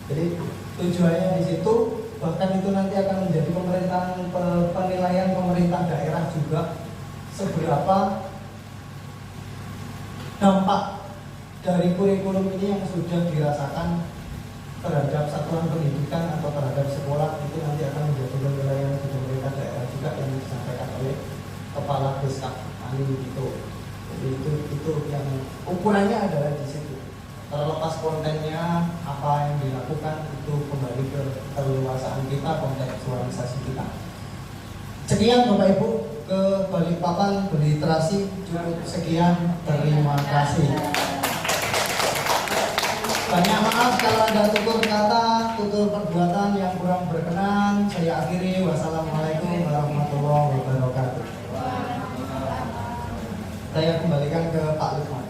Jadi tujuannya di situ, bahkan itu nanti akan menjadi penilaian pemerintah daerah juga seberapa dampak dari kurikulum ini yang sudah dirasakan terhadap satuan pendidikan atau terhadap sekolah. Itu nanti akan menjadi penilaian di pemerintah daerah juga yang disampaikan oleh Kepala Deskap Ali itu. Jadi itu yang ukurannya adalah di situ. Terlepas kontennya apa yang dilakukan, itu kembali ke keleluasaan kita, kontekstualisasi kita. Sekian Bapak Ibu, ke Balikpapan berliterasi cukup sekian. Terima kasih. Banyak maaf kalau ada tutur kata, tutur perbuatan yang kurang berkenan. Saya akhiri. Wassalamualaikum warahmatullahi wabarakatuh. Saya kembalikan ke Pak Lukman.